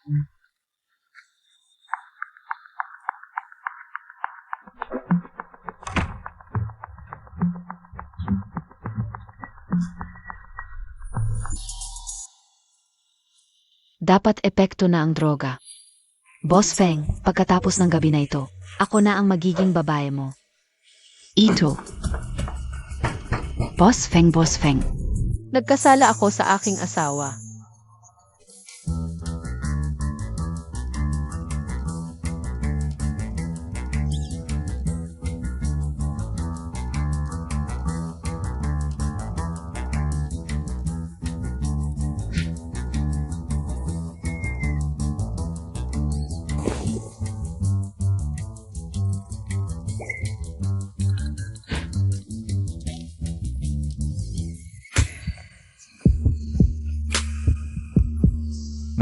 Dapat epekto na ang droga. Boss Feng, pagkatapos ng gabi na ito, ako na ang magiging babae mo. Ito. Boss Feng, Boss Feng. Nagkasala ako sa aking asawa.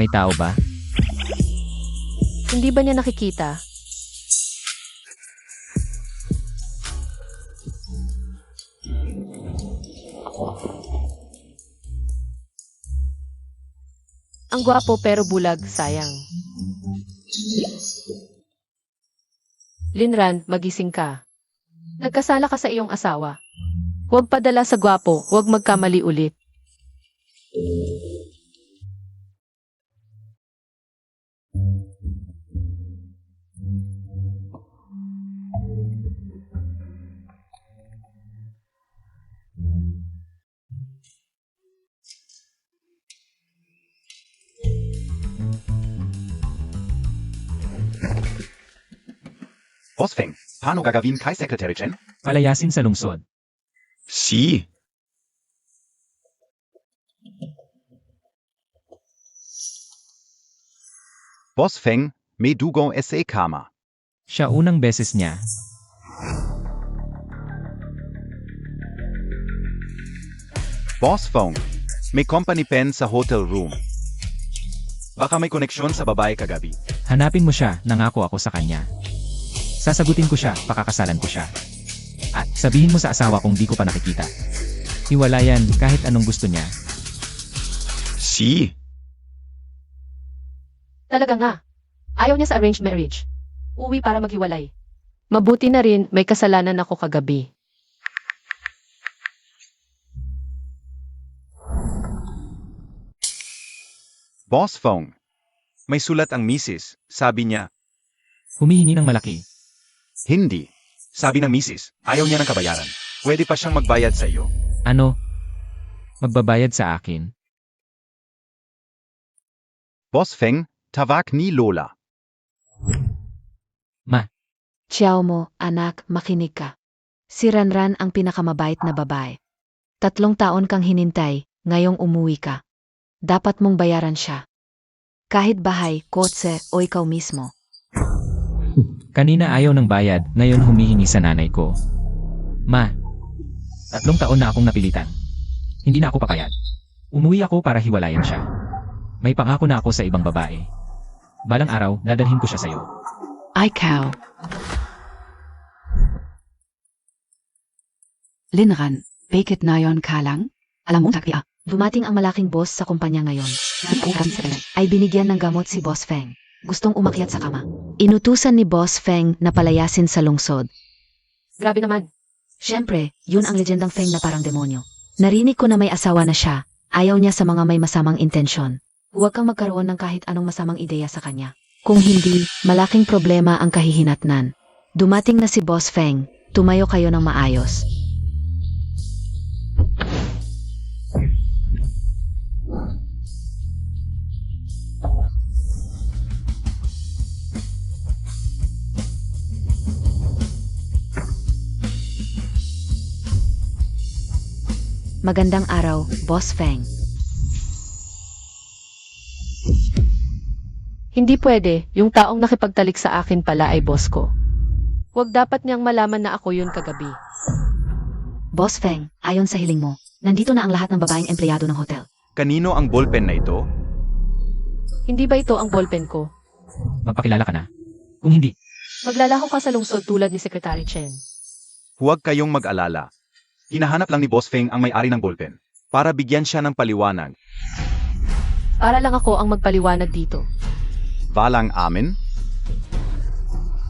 May tao ba? Hindi ba niya nakikita? Ang gwapo pero bulag, sayang. Linran, magising ka. Nagkasala ka sa iyong asawa. Huwag padala sa gwapo, huwag magkamali ulit. Boss Feng, paano gagawin kay Secretary Chen? Palayasin sa lungsod. Si. Boss Feng, may dugong SA kama. Siya unang beses niya. Boss Feng, may company pen sa hotel room. Baka may koneksyon sa babae kagabi. Hanapin mo siya, nangako ako sa kanya. Sasagutin ko siya, pakakasalan ko siya. At sabihin mo sa asawa kong di ko pa nakikita. Hiwalayan kahit anong gusto niya. Si. Talaga nga. Ayaw niya sa arranged marriage. Uwi para maghiwalay. Mabuti na rin, may kasalanan ako kagabi. Boss Feng, may sulat ang misis, sabi niya. Humihingi ng malaki. Hindi. Sabi ng misis, ayaw niya ng kabayaran. Pwede pa siyang magbayad sa iyo. Ano? Magbabayad sa akin? Boss Feng, tawag ni Lola. Ma, Xiao mo, anak, makinig ka. Si Ranran ang pinakamabait na babae. 3 taon kang hinintay, ngayong umuwi ka. Dapat mong bayaran siya. Kahit bahay, kotse, o ikaw mismo. kanina ayaw ng bayad, ngayon humihingi sa nanay ko. Ma, 3 taon na akong napilitan. Hindi na ako papayag. Umuwi ako para hiwalayan siya. May pangako na ako sa ibang babae. Balang araw, dadalhin ko siya sa'yo. Ikaw. Linran, bakit na yon ka lang? Alam mo, Takia, dumating ang malaking boss sa kumpanya ngayon. Ay binigyan ng gamot si Boss Feng. Gustong umakyat sa kama. Inutusan ni Boss Feng na palayasin sa lungsod. Grabe naman. Siyempre, yun ang legendang Feng na parang demonyo. Narinig ko na may asawa na siya. Ayaw niya sa mga may masamang intensyon. Huwag kang magkaroon ng kahit anong masamang ideya sa kanya. Kung hindi, malaking problema ang kahihinatnan. Dumating na si Boss Feng. Tumayo kayo ng maayos. Magandang araw, Boss Feng. Hindi pwede, yung taong nakipagtalik sa akin pala ay boss ko. Huwag dapat niyang malaman na ako yun kagabi. Boss Feng, ayon sa hiling mo, nandito na ang lahat ng babaeng empleyado ng hotel. Kanino ang ballpen na ito? Hindi ba ito ang ballpen ko? Magpakilala ka na. Kung hindi, Maglalaho ka sa lungsod tulad ni Secretary Chen. Huwag kayong mag-alala. Hinahanap lang ni Boss Feng ang may-ari ng ballpen para bigyan siya ng paliwanag. Para lang ako ang magpaliwanag dito. Walang amin?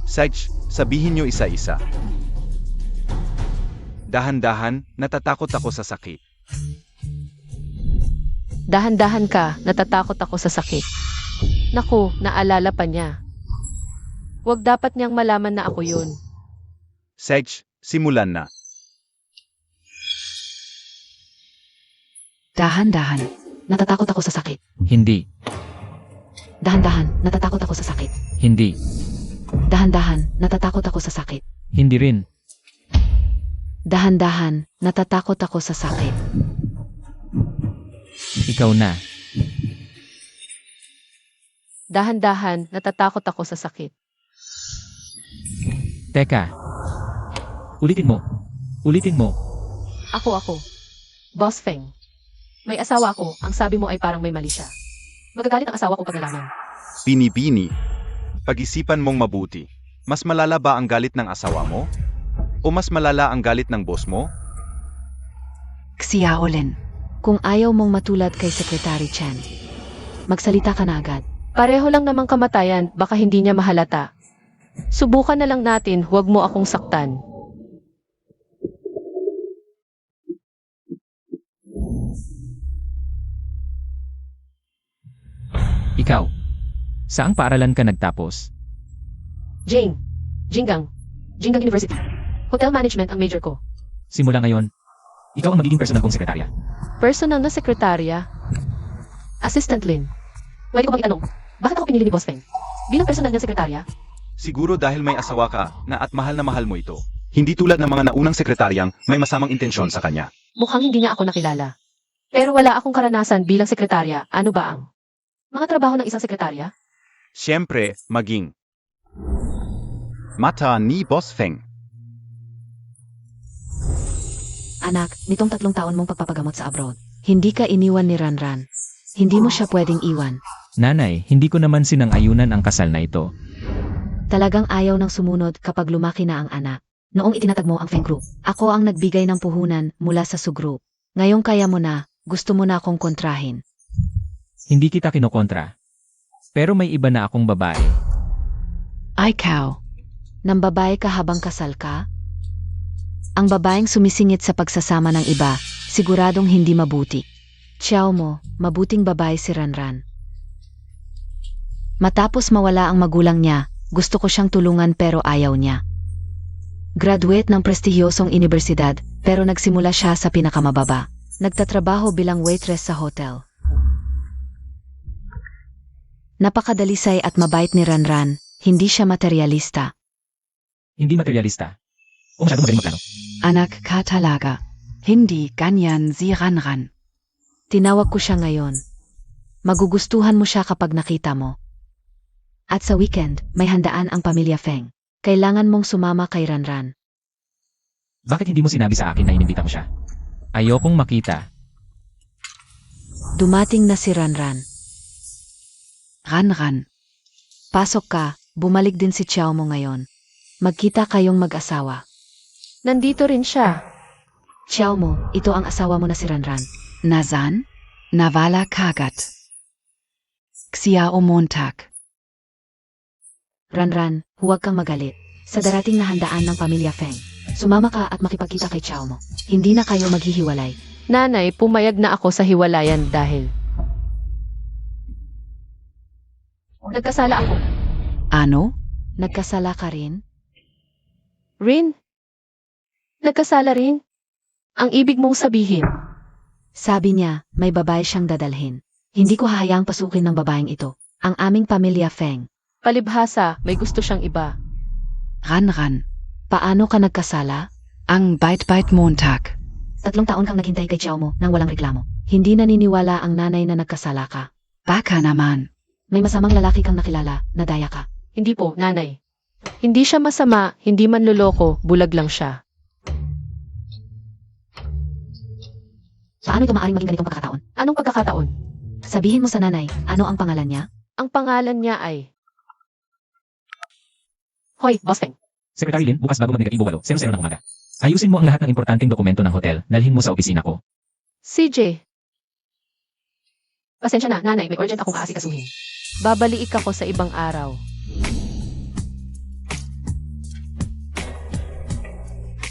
Sage, sabihin nyo isa-isa. Dahan-dahan, natatakot ako sa sakit. Dahan-dahan ka, natatakot ako sa sakit. Naku, naalala pa niya. Huwag dapat niyang malaman na ako yun. Sage, simulan na. Dahan-dahan, natatakot ako sa sakit. Hindi. Dahan-dahan, natatakot ako sa sakit. Hindi. Dahan-dahan, natatakot ako sa sakit. Hindi rin. Dahan-dahan, natatakot ako sa sakit. Ikaw na. Dahan-dahan, natatakot ako sa sakit. Teka. Ulitin mo. Ulitin mo. Ako. Boss Feng. May asawa ako, ang sabi mo ay parang may mali siya. Magagalit ang asawa ko pag nalaman. Bini-bini. Pag-isipan mong mabuti. Mas malala ba ang galit ng asawa mo? O mas malala ang galit ng boss mo? Xiaolin, kung ayaw mong matulad kay Secretary Chen, magsalita ka na agad. Pareho lang namang kamatayan, baka hindi niya mahalata. Subukan na lang natin, huwag mo akong saktan. Ikaw. Saang paaralan ka nagtapos? Jinggang University. Hotel Management ang major ko. Simula ngayon, ikaw ang magiging personal kong sekretarya. Personal na sekretarya. Assistant Lin. Pwede ko bang itanong, bakit ako pinili ni Boss Feng? Bilang personal na sekretarya? Siguro dahil may asawa ka na at mahal na mahal mo ito. Hindi tulad ng mga naunang sekretaryang may masamang intensyon sa kanya. Mukhang hindi niya ako nakilala. Pero wala akong karanasan bilang sekretarya. Ano ba ang mga trabaho ng isang sekretarya? Siyempre, maging mata ni Boss Feng. Anak, nitong 3 taon mong pagpapagamot sa abroad, hindi ka iniwan ni Ranran. Hindi mo siya pwedeng iwan. Nanay, hindi ko naman sinang-ayunan ang kasal na ito. Talagang ayaw ng sumunod kapag lumaki na ang anak. Noong itinatag mo ang Feng Group, ako ang nagbigay ng puhunan mula sa Su Group. Ngayong kaya mo na, gusto mo na akong kontrahin. Hindi kita kinokontra. Pero may iba na akong babae. Ay, Kao. Nang babae ka habang kasal ka? Ang babaeng sumisingit sa pagsasama ng iba, siguradong hindi mabuti. Xiao mo, mabuting babae si Ranran. Matapos mawala ang magulang niya, gusto ko siyang tulungan pero ayaw niya. Graduate ng prestihiyosong universidad, pero nagsimula siya sa pinakamababa. Nagtatrabaho bilang waitress sa hotel. Napakadalisay at mabait ni Ranran, hindi siya materialista. Hindi materialista. O masyadong magaling magplano. Anak ka talaga. Hindi ganyan si Ranran. Tinawag ko siya ngayon. Magugustuhan mo siya kapag nakita mo. At sa weekend, may handaan ang pamilya Feng. Kailangan mong sumama kay Ranran. Bakit hindi mo sinabi sa akin na inimbita mo siya? Ayokong makita. Dumating na si Ranran. Ranran. Pasok ka, bumalik din si Xiao mo ngayon. Magkita kayong mag-asawa. Nandito rin siya. Xiao mo, ito ang asawa mo na si Ranran. Nazan? Navala kagat. Xiao Montag. Ranran, huwag kang magalit. Sa darating na handaan ng pamilya Feng, sumama ka at makipagkita kay Xiao mo. Hindi na kayo maghihiwalay. Nanay, pumayag na ako sa hiwalayan dahil nagkasala ako. Ano? Nagkasala ka rin? Rin? Nagkasala rin? Ang ibig mong sabihin, Sabi niya, may babae siyang dadalhin. Hindi ko hahayaang pasukin ng babaeng ito. Ang aming pamilya Feng. palibhasa, may gusto siyang iba. Ranran. Paano ka nagkasala? Ang bait-bait Montag. 3 taon kang naghintay kay Xiao mo nang walang reklamo. Hindi naniniwala ang nanay na nagkasala ka. Baka naman. May masamang lalaki kang nakilala, nadaya ka. Hindi po, nanay. Hindi siya masama, hindi man loloko, bulag lang siya. Paano ito maaaring maging ganitong pagkakataon? Anong pagkakataon? Sabihin mo sa nanay, ano ang pangalan niya? Ang pangalan niya ay Hoy, Boss Feng. Secretary Lin, bukas bago mag-negatibo 8:00 ng umaga. Ayusin mo ang lahat ng importanteng dokumento ng hotel, dalhin mo sa opisina ko. CJ. Pasensya na, nanay, may urgent akong aasikasuhin. Babaliik ako sa ibang araw.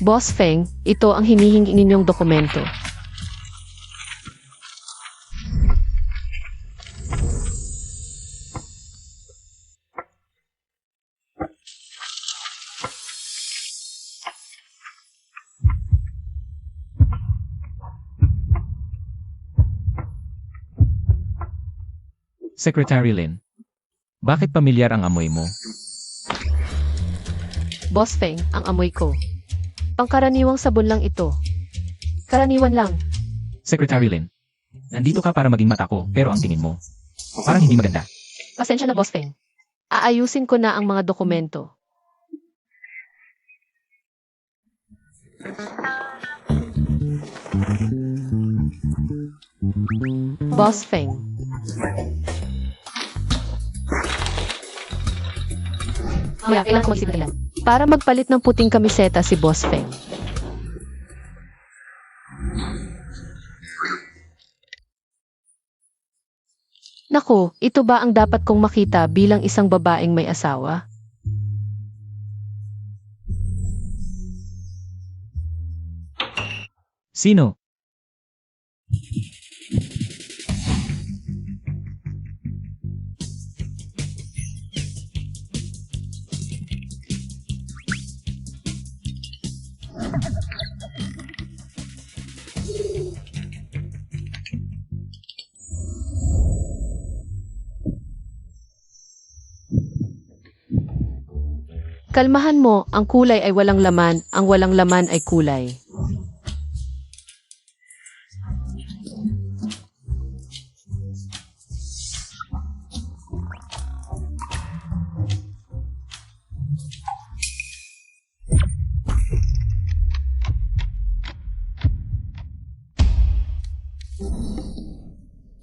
Boss Feng, ito ang hinihingi ninyong dokumento. Secretary Lin, bakit pamilyar ang amoy mo? Boss Feng, ang amoy ko. Pangkaraniwang sabon lang ito. Karaniwan lang. Secretary Lin, nandito ka para maging mata ko, pero ang tingin mo, parang hindi maganda. Pasensya na, Boss Feng. Aayusin ko na ang mga dokumento. Boss Feng. Kaya kailangan ko mag-isip lang. Para magpalit ng puting kamiseta si Boss Feng. Naku, ito ba ang dapat kong makita bilang isang babaeng may asawa? Sino? Kalmahan mo, ang kulay ay walang laman, ang walang laman ay kulay.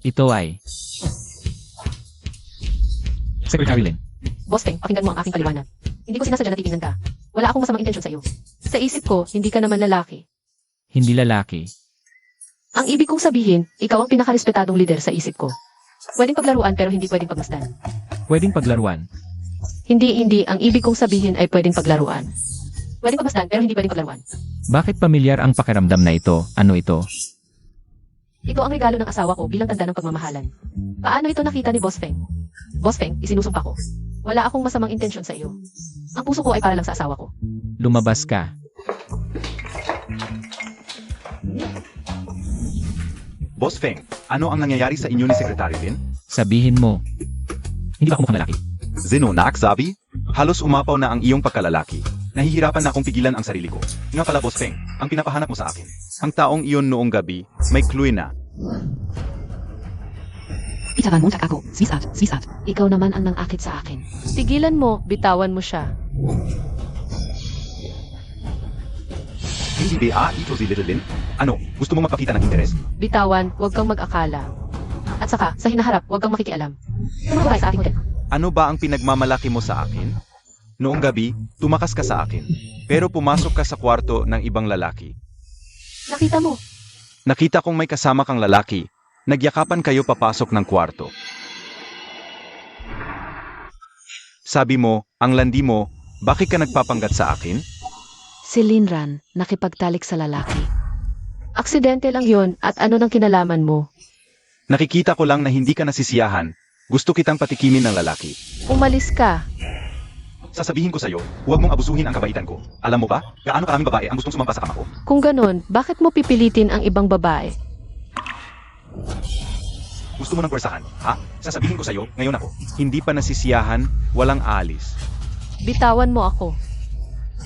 Ito ay... Secretary Lin, Boss Feng, pakinggan mo ang aking paliwanag. Hindi ko sinasadya na titingnan ka. Wala akong masamang intensyon sa iyo. Sa isip ko, hindi ka naman lalaki. hindi lalaki. Ang ibig kong sabihin, ikaw ang pinakarespetadong lider sa isip ko. Pwedeng paglaruan pero hindi pwedeng pagmasdan. Pwedeng paglaruan. Hindi, ang ibig kong sabihin ay pwedeng paglaruan. Pwedeng pagmasdan pero hindi pwedeng paglaruan. Bakit pamilyar ang pakiramdam na ito? Ano ito? Ito ang regalo ng asawa ko bilang tanda ng pagmamahalan. Paano ito nakita ni Boss Feng? Boss Feng, isinusumpa ko. Wala akong masamang intensyon sa iyo. Ang puso ko ay para lang sa asawa ko. Lumabas ka. Boss Feng, ano ang nangyayari sa inyo ni Secretary Lin? Sabihin mo. Hindi ba ako mukhang lalaki? Zeno, naksabi? Halos umapaw na ang iyong pagkalalaki. Nahihirapan na akong pigilan ang sarili ko. Nga pala, Boss Feng, ang pinapahanap mo sa akin. Ang taong iyon noong gabi, may clue na. Bitawan mo ako. Swisat. Ikaw naman ang nangakit sa akin. Tigilan mo, bitawan mo siya. Hindi ba ito si Little Lin? Ano, gusto mong magpakita ng interes? Bitawan, huwag kang mag-akala. At saka, sa hinaharap, huwag kang makikialam. Tumabay sa aking hotel. Ano ba ang pinagmamalaki mo sa akin? Noong gabi, tumakas ka sa akin. Pero pumasok ka sa kwarto ng ibang lalaki. Nakita mo. Nakita kong may kasama kang lalaki. Nagyakapan kayo papasok ng kwarto. Sabi mo, ang landi mo, bakit ka nagpapanggap sa akin? Si Linran, nakipagtalik sa lalaki. Aksidente lang yon at ano nang kinalaman mo? Nakikita ko lang na hindi ka nasisiyahan. Gusto kitang patikimin ng lalaki. Umalis ka. Sasabihin ko sa'yo, huwag mong abusuhin ang kabaitan ko. Alam mo ba, gaano karaming babae ang gustong sumampa sa kama ko? Kung ganon, bakit mo pipilitin ang ibang babae? Gusto mo ng pwersahan, ha? Sasabihin ko sa'yo, ngayon ako. Hindi pa nasisiyahan, walang alis. Bitawan mo ako.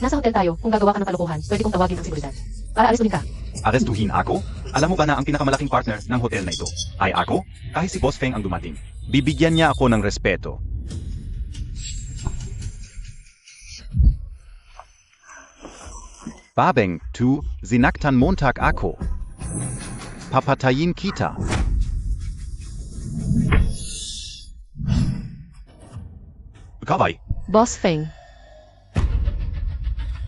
Nasa hotel tayo, kung gagawa ka ng kalokohan, pwede kong tawagin ang seguridad. Para arestuhin ka. Arestuhin ako? Alam mo ba na ang pinakamalaking partner ng hotel na ito ay ako? Kahit si Boss Feng ang dumating. Bibigyan niya ako ng respeto. Babeng, tu, zinaktan Montag ako. Papatayin kita. Kaway, Boss Feng,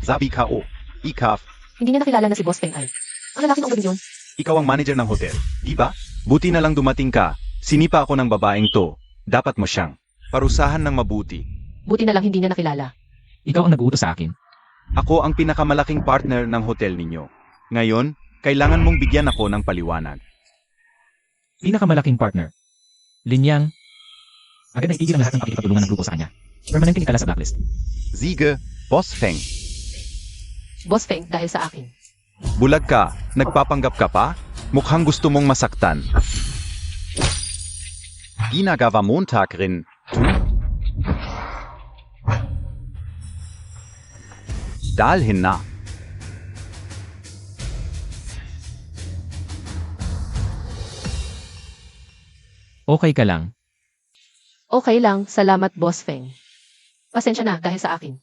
zabi ka o. Ikaf, hindi niya nakilala na si Boss Feng ay. Ang lalaki ng gabi yun. ikaw ang manager ng hotel, di ba? Buti na lang dumating ka. Sinipa ako ng babaeng to. Dapat mo siyang parusahan ng mabuti. Buti na lang hindi niya nakilala. Ikaw ang nag-uutos sa akin. Ako ang pinakamalaking partner ng hotel ninyo. Ngayon, kailangan mong bigyan ako ng paliwanag. Pinakamalaking partner. Linyang. Agad na itigil ang lahat ng pakikipagtulungan ng grupo sa kanya. Permanenteng itala sa blacklist. Sige, Boss Feng. Boss Feng, dahil sa akin. Bulag ka, nagpapanggap ka pa? Mukhang gusto mong masaktan. Ginagawa Montag rin, tu? Dalhin na. Okay ka lang. Okay lang, salamat Boss Feng. Pasensya na dahil sa akin.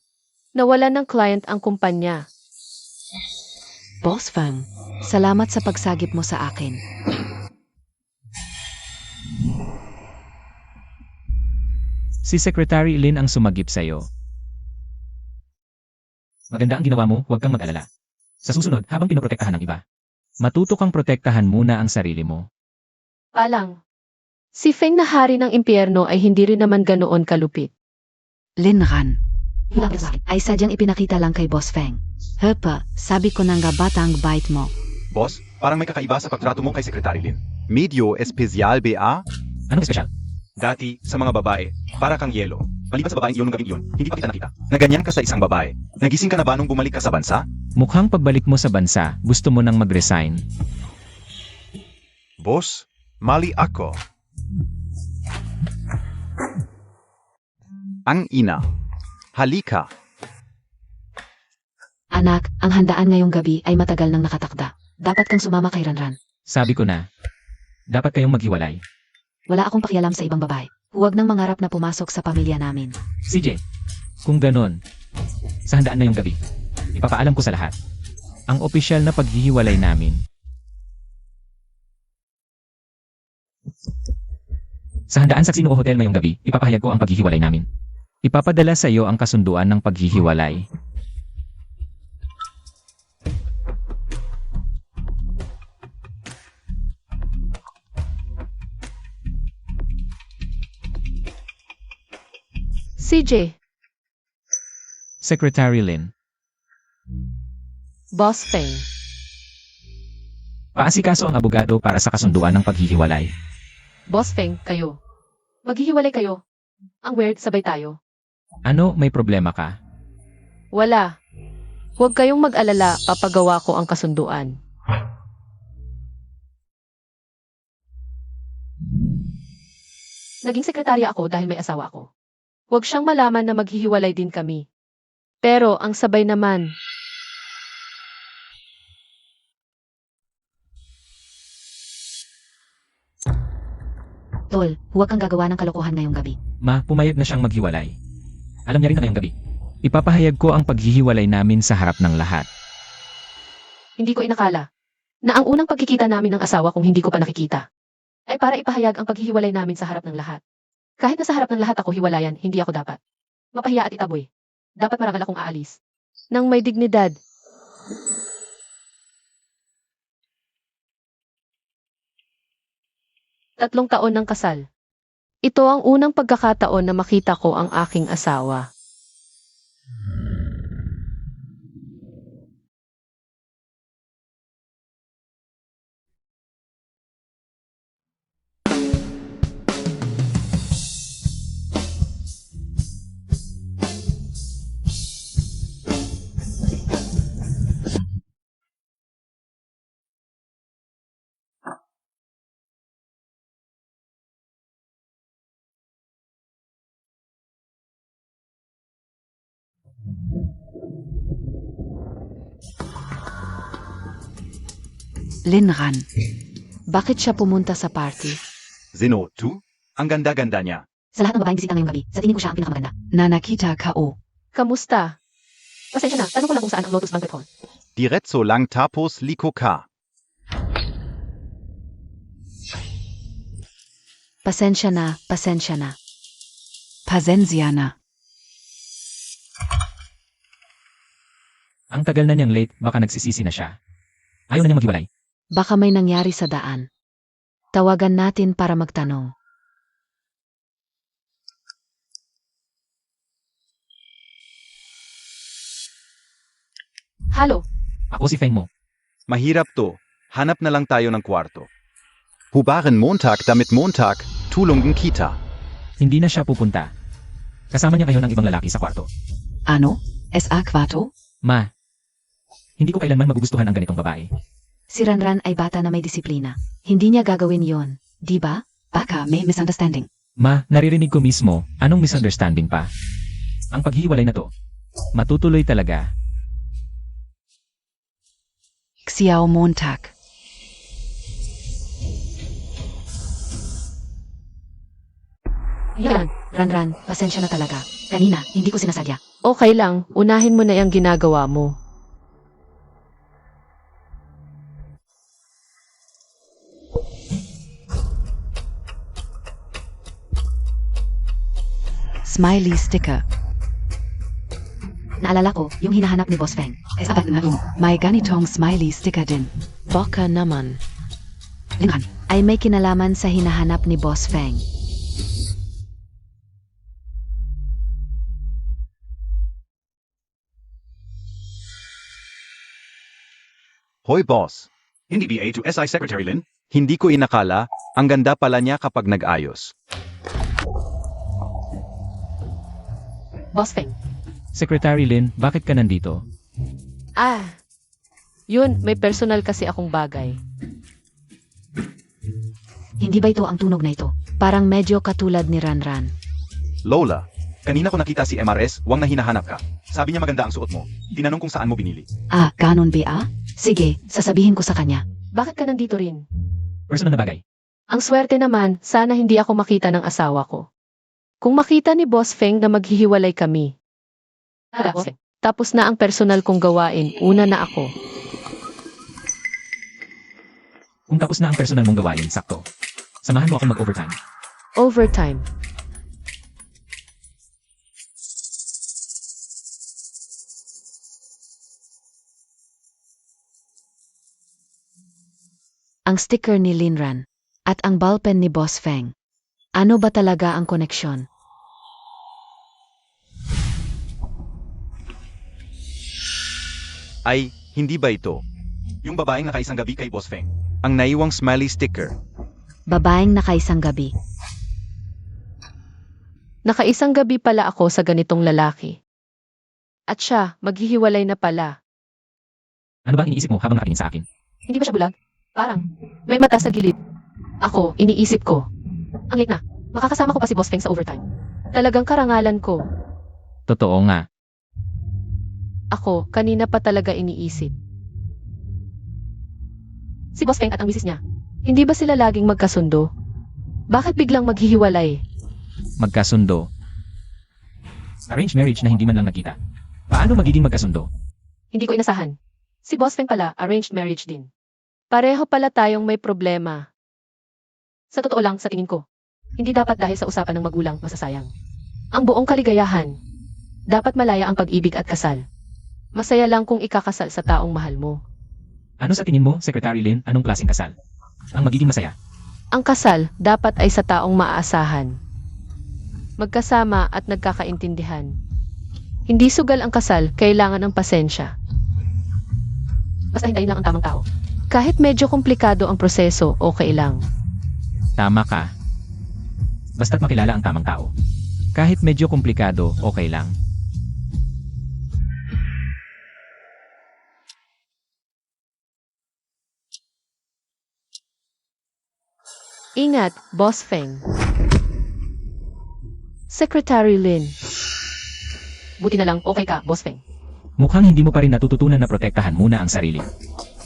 Nawalan ng client ang kumpanya. Boss Fang, salamat sa pagsagip mo sa akin. Si Secretary Lin ang sumagip sa'yo. Maganda ang ginawa mo, huwag kang mag-alala. Sa susunod, habang pinoprotektahan ng iba, matuto kang protektahan muna ang sarili mo. Palang. Si Feng na hari ng impyerno ay hindi rin naman ganoon kalupit. Linran. Ay sadyang ipinakita lang kay Boss Feng. Hepa, sabi ko na nga bata ang bite mo. Boss, parang may kakaiba sa pagtrato mo kay Secretary Lin. Medyo espesyal ba? Anong espesyal? Dati, sa mga babae, para kang yelo. Maliban sa babaeng iyon nung gabing iyon, hindi pa kita nakita. Na ganyan ka sa isang babae. Nagising ka na ba nung bumalik ka sa bansa? Mukhang pagbalik mo sa bansa, gusto mo nang mag-resign. Boss, mali ako. Ang ina. Halika. Anak, ang handaan ngayong gabi ay matagal nang nakatakda. Dapat kang sumama kay Ranran. Sabi ko na, dapat kayong maghiwalay. Wala akong pakialam sa ibang babae. Huwag nang mangarap na pumasok sa pamilya namin. CJ, kung ganon, sa handaan ngayong gabi, ipapaalam ko sa lahat. Ang opisyal na paghihiwalay namin. Sa handaan sa Xinoo Hotel ngayong gabi, ipapahayag ko ang paghihiwalay namin. Ipapadala sa iyo ang kasunduan ng paghihiwalay. CJ, Secretary Lin, Boss Feng. paasikaso ang abogado para sa kasunduan ng paghihiwalay. Boss Feng, kayo. Maghihiwalay kayo. Ang weird, sabay tayo. Ano, may problema ka? Wala. Huwag kayong mag-alala, papagawa ko ang kasunduan. Naging sekretarya ako dahil may asawa ako. Huwag siyang malaman na maghihiwalay din kami. Pero ang sabay naman, Tol, huwag kang gagawa ng kalokohan ngayong gabi. Ma, pumayag na siyang maghiwalay. Alam niya rin na ngayong gabi. Ipapahayag ko ang paghihiwalay namin sa harap ng lahat. hindi ko inakala na ang unang pagkikita namin ng asawa kung hindi ko pa nakikita ay para ipahayag ang paghihiwalay namin sa harap ng lahat. Kahit na sa harap ng lahat ako hiwalayan, hindi ako dapat mapahiya at itaboy. Dapat marangal akong aalis. Nang may dignidad. Tatlong taon ng kasal. Ito ang unang pagkakataon na makita ko ang aking asawa. Linran. Bakit siya pumunta sa party? Zeno, tu? Ang ganda-ganda niya. Sa lahat ng babaeng bisita ngayong gabi, sa tingin ko siya ang pinakamaganda. Nanakita K.O. Kamusta? Pasensya na, tanong ko lang kung saan ang Lotus Banquet Hall. Diretso lang tapos liko ka. Pasensya na, pasensya na. Pasensiana. Ang tagal na niyang late, baka nagsisisi na siya. Ayaw na niyang maghiwalay. Baka may nangyari sa daan. Tawagan natin para magtanong. Halo, Ako si Feng mo. Mahirap to. Hanap na lang tayo ng kwarto. Hubaran Montag damit Montag, tulong ng kita. Hindi na siya pupunta. Kasama niya kayo ng ibang lalaki sa kwarto. Ano? SA Quarto? Ma, hindi ko kailanman magugustuhan ang ganitong babae. Si Ranran ay bata na may disiplina. Hindi niya gagawin yon, di ba? Baka may misunderstanding. Ma, naririnig ko mismo, anong misunderstanding pa? Ang paghihiwalay na to. Matutuloy talaga. Xiao Montag. yan. Ranran, pasensya na talaga. Kanina, hindi ko sinasadya. Okay lang, unahin mo na yung ginagawa mo. Smiley sticker. Naalala ko, yung hinahanap ni Boss Feng. SA May ganitong smiley sticker din. Baka naman. Linhan. Ay may kinalaman sa hinahanap ni Boss Feng. Hoy boss, Hindi BA to SI Secretary Lin. hindi ko inakala, ang ganda pala niya kapag nag-ayos. Boss Feng. Secretary Lin, bakit ka nandito? Yun, may personal kasi akong bagay. Hindi ba ito ang tunog na ito? Parang medyo katulad ni Ranran. Lola, kanina ko nakita si MRS, wang na hinahanap ka. Sabi niya maganda ang suot mo. Tinanong kung saan mo binili. Ganon ba? Sige, sasabihin ko sa kanya. Bakit ka nandito rin? Personal na bagay. Ang swerte naman, sana hindi ako makita ng asawa ko. Kung makita ni Boss Feng na maghihiwalay kami. Tapos na ang personal kong gawain, una na ako. Kung tapos na ang personal mong gawain, sakto. Samahan mo akong mag-overtime. Overtime. Ang sticker ni Linran at ang ballpen ni Boss Feng. Ano ba talaga ang koneksyon? Ay, hindi ba ito? Yung babaeng nakaisang gabi kay Boss Feng. Ang naiwang smiley sticker. Babaeng nakaisang gabi. Nakaisang gabi pala ako sa ganitong lalaki. At siya, maghihiwalay na pala. Ano ba ang iniisip mo habang nakatingin sa akin? Hindi ba siya bulag? Parang, may mata sa gilid. Ako, iniisip ko. Ang late na, makakasama ko pa si Boss Feng sa overtime. Talagang karangalan ko. Totoo nga. Ako, kanina pa talaga iniisip. Si Boss Feng at ang misis niya, hindi ba sila laging magkasundo? Bakit biglang maghihiwalay? Magkasundo. Arranged marriage na hindi man lang nakita. Paano magiging magkasundo? Hindi ko inasahan. Si Boss Feng pala, arranged marriage din. Pareho pala tayong may problema. Sa totoo lang, sa tingin ko, hindi dapat dahil sa usapan ng magulang masasayang. Ang buong kaligayahan, dapat malaya ang pag-ibig at kasal. Masaya lang kung ikakasal sa taong mahal mo. Ano sa tingin mo, Secretary Lin, anong klaseng kasal? Ang magiging masaya. Ang kasal dapat ay sa taong maaasahan. Magkasama at nagkakaintindihan. Hindi sugal ang kasal, kailangan ng pasensya. Basta hintayin lang ang tamang tao. Kahit medyo komplikado ang proseso, okay lang. Tama ka. Basta't makilala ang tamang tao. Kahit medyo komplikado, okay lang. Ingat, Boss Feng. Secretary Lin. Buti na lang, okay ka, Boss Feng. Mukhang hindi mo pa rin natututunan na protektahan muna ang sarili.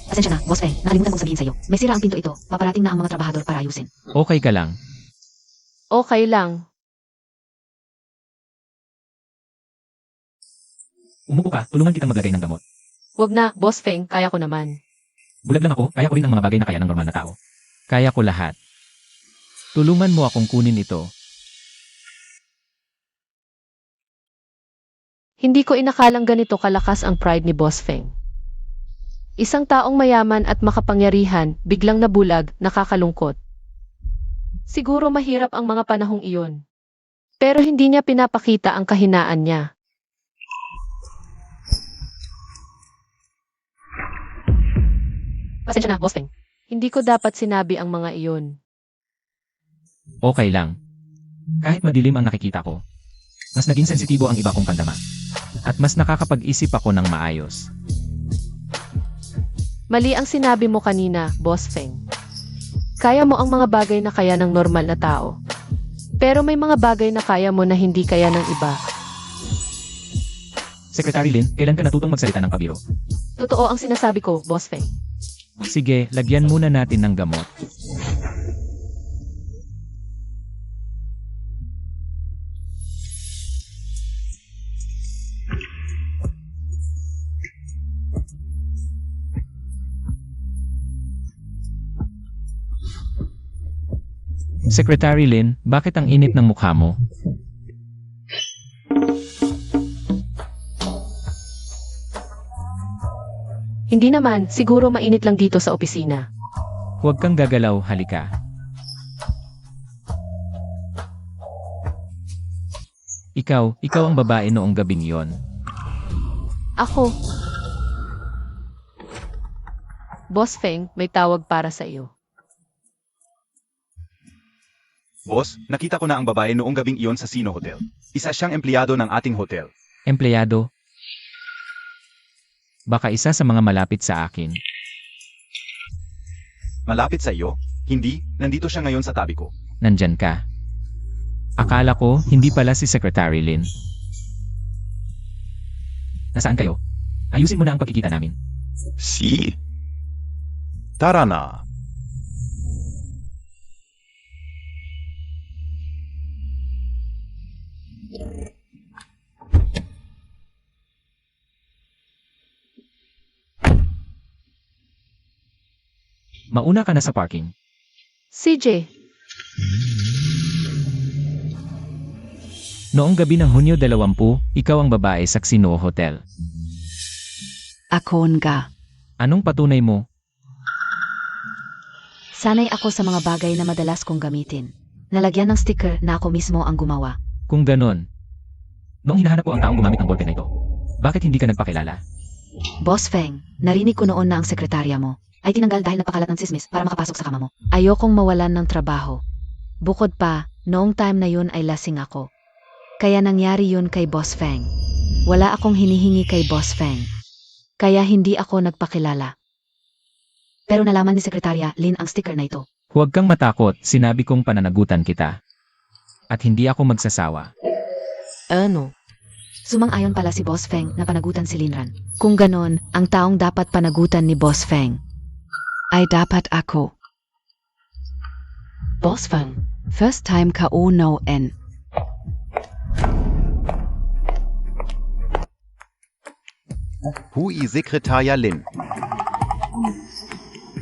Pasensya na, Boss Feng. Nakalimutan kong sabihin sa'yo. May sira ang pinto ito. Paparating na ang mga trabahador para ayusin. Okay ka lang. Okay lang. Umupo ka, tulungan kitang maglagay ng gamot. Wag na, Boss Feng, kaya ko naman. Bulag lang ako, kaya ko rin ang mga bagay na kaya ng normal na tao. Kaya ko lahat. Tulungan mo akong kunin ito. Hindi ko inakalang ganito kalakas ang pride ni Boss Feng. Isang taong mayaman at makapangyarihan, biglang nabulag, nakakalungkot. Siguro mahirap ang mga panahong iyon. Pero hindi niya pinapakita ang kahinaan niya. Pasensya na, Boss Feng. Hindi ko dapat sinabi ang mga iyon. Okay lang. Kahit madilim ang nakikita ko, mas naging sensitibo ang iba kong pandama. At mas nakakapag-isip ako ng maayos. Mali ang sinabi mo kanina, Boss Feng. Kaya mo ang mga bagay na kaya ng normal na tao. Pero may mga bagay na kaya mo na hindi kaya ng iba. Secretary Lin, kailan ka natutong magsalita ng pabiro? Totoo ang sinasabi ko, Boss Feng. Sige, lagyan muna natin ng gamot. Secretary Lin, bakit ang init ng mukha mo? Hindi naman, siguro mainit lang dito sa opisina. Huwag kang gagalaw, halika. Ikaw ang babae noong gabing yon. Ako. Boss Feng, may tawag para sa iyo. Boss, nakita ko na ang babae noong gabing iyon sa Sino Hotel. Isa siyang empleyado ng ating hotel. Empleyado? Baka isa sa mga malapit sa akin. Malapit sa iyo? Hindi, nandito siya ngayon sa tabi ko. Nandyan ka. Akala ko, hindi pala si Secretary Lin. Nasaan kayo? Ayusin mo na ang pagkikita namin. Si? Tara na. Mauna ka na sa parking. CJ, Noong gabi ng Hunyo 20, ikaw ang babae sa Xino Hotel. Ako nga. Anong patunay mo? Sanay ako sa mga bagay na madalas kong gamitin. Nalagyan ng sticker na ako mismo ang gumawa. Kung ganon, noong hinahanap ko ang taong gumamit ng ballpen na ito, bakit hindi ka nagpakilala? Boss Feng, narinig ko noon na ang sekretarya mo ay tinanggal dahil napakalat ng sismis para makapasok sa kama mo. Ayokong mawalan ng trabaho. Bukod pa, noong time na yun ay lasing ako. Kaya nangyari yun kay Boss Feng. Wala akong hinihingi kay Boss Feng. Kaya hindi ako nagpakilala. Pero nalaman ni Sekretarya Lin ang sticker na ito. Huwag kang matakot, sinabi kong pananagutan kita. At hindi ako magsasawa. ano? Sumang-ayon pala si Boss Feng na panagutan si Linran. Kung ganon, ang taong dapat panagutan ni Boss Feng. Ay dapat ako. Boss Feng, First time ka no en. Hui Sekretarya Lin.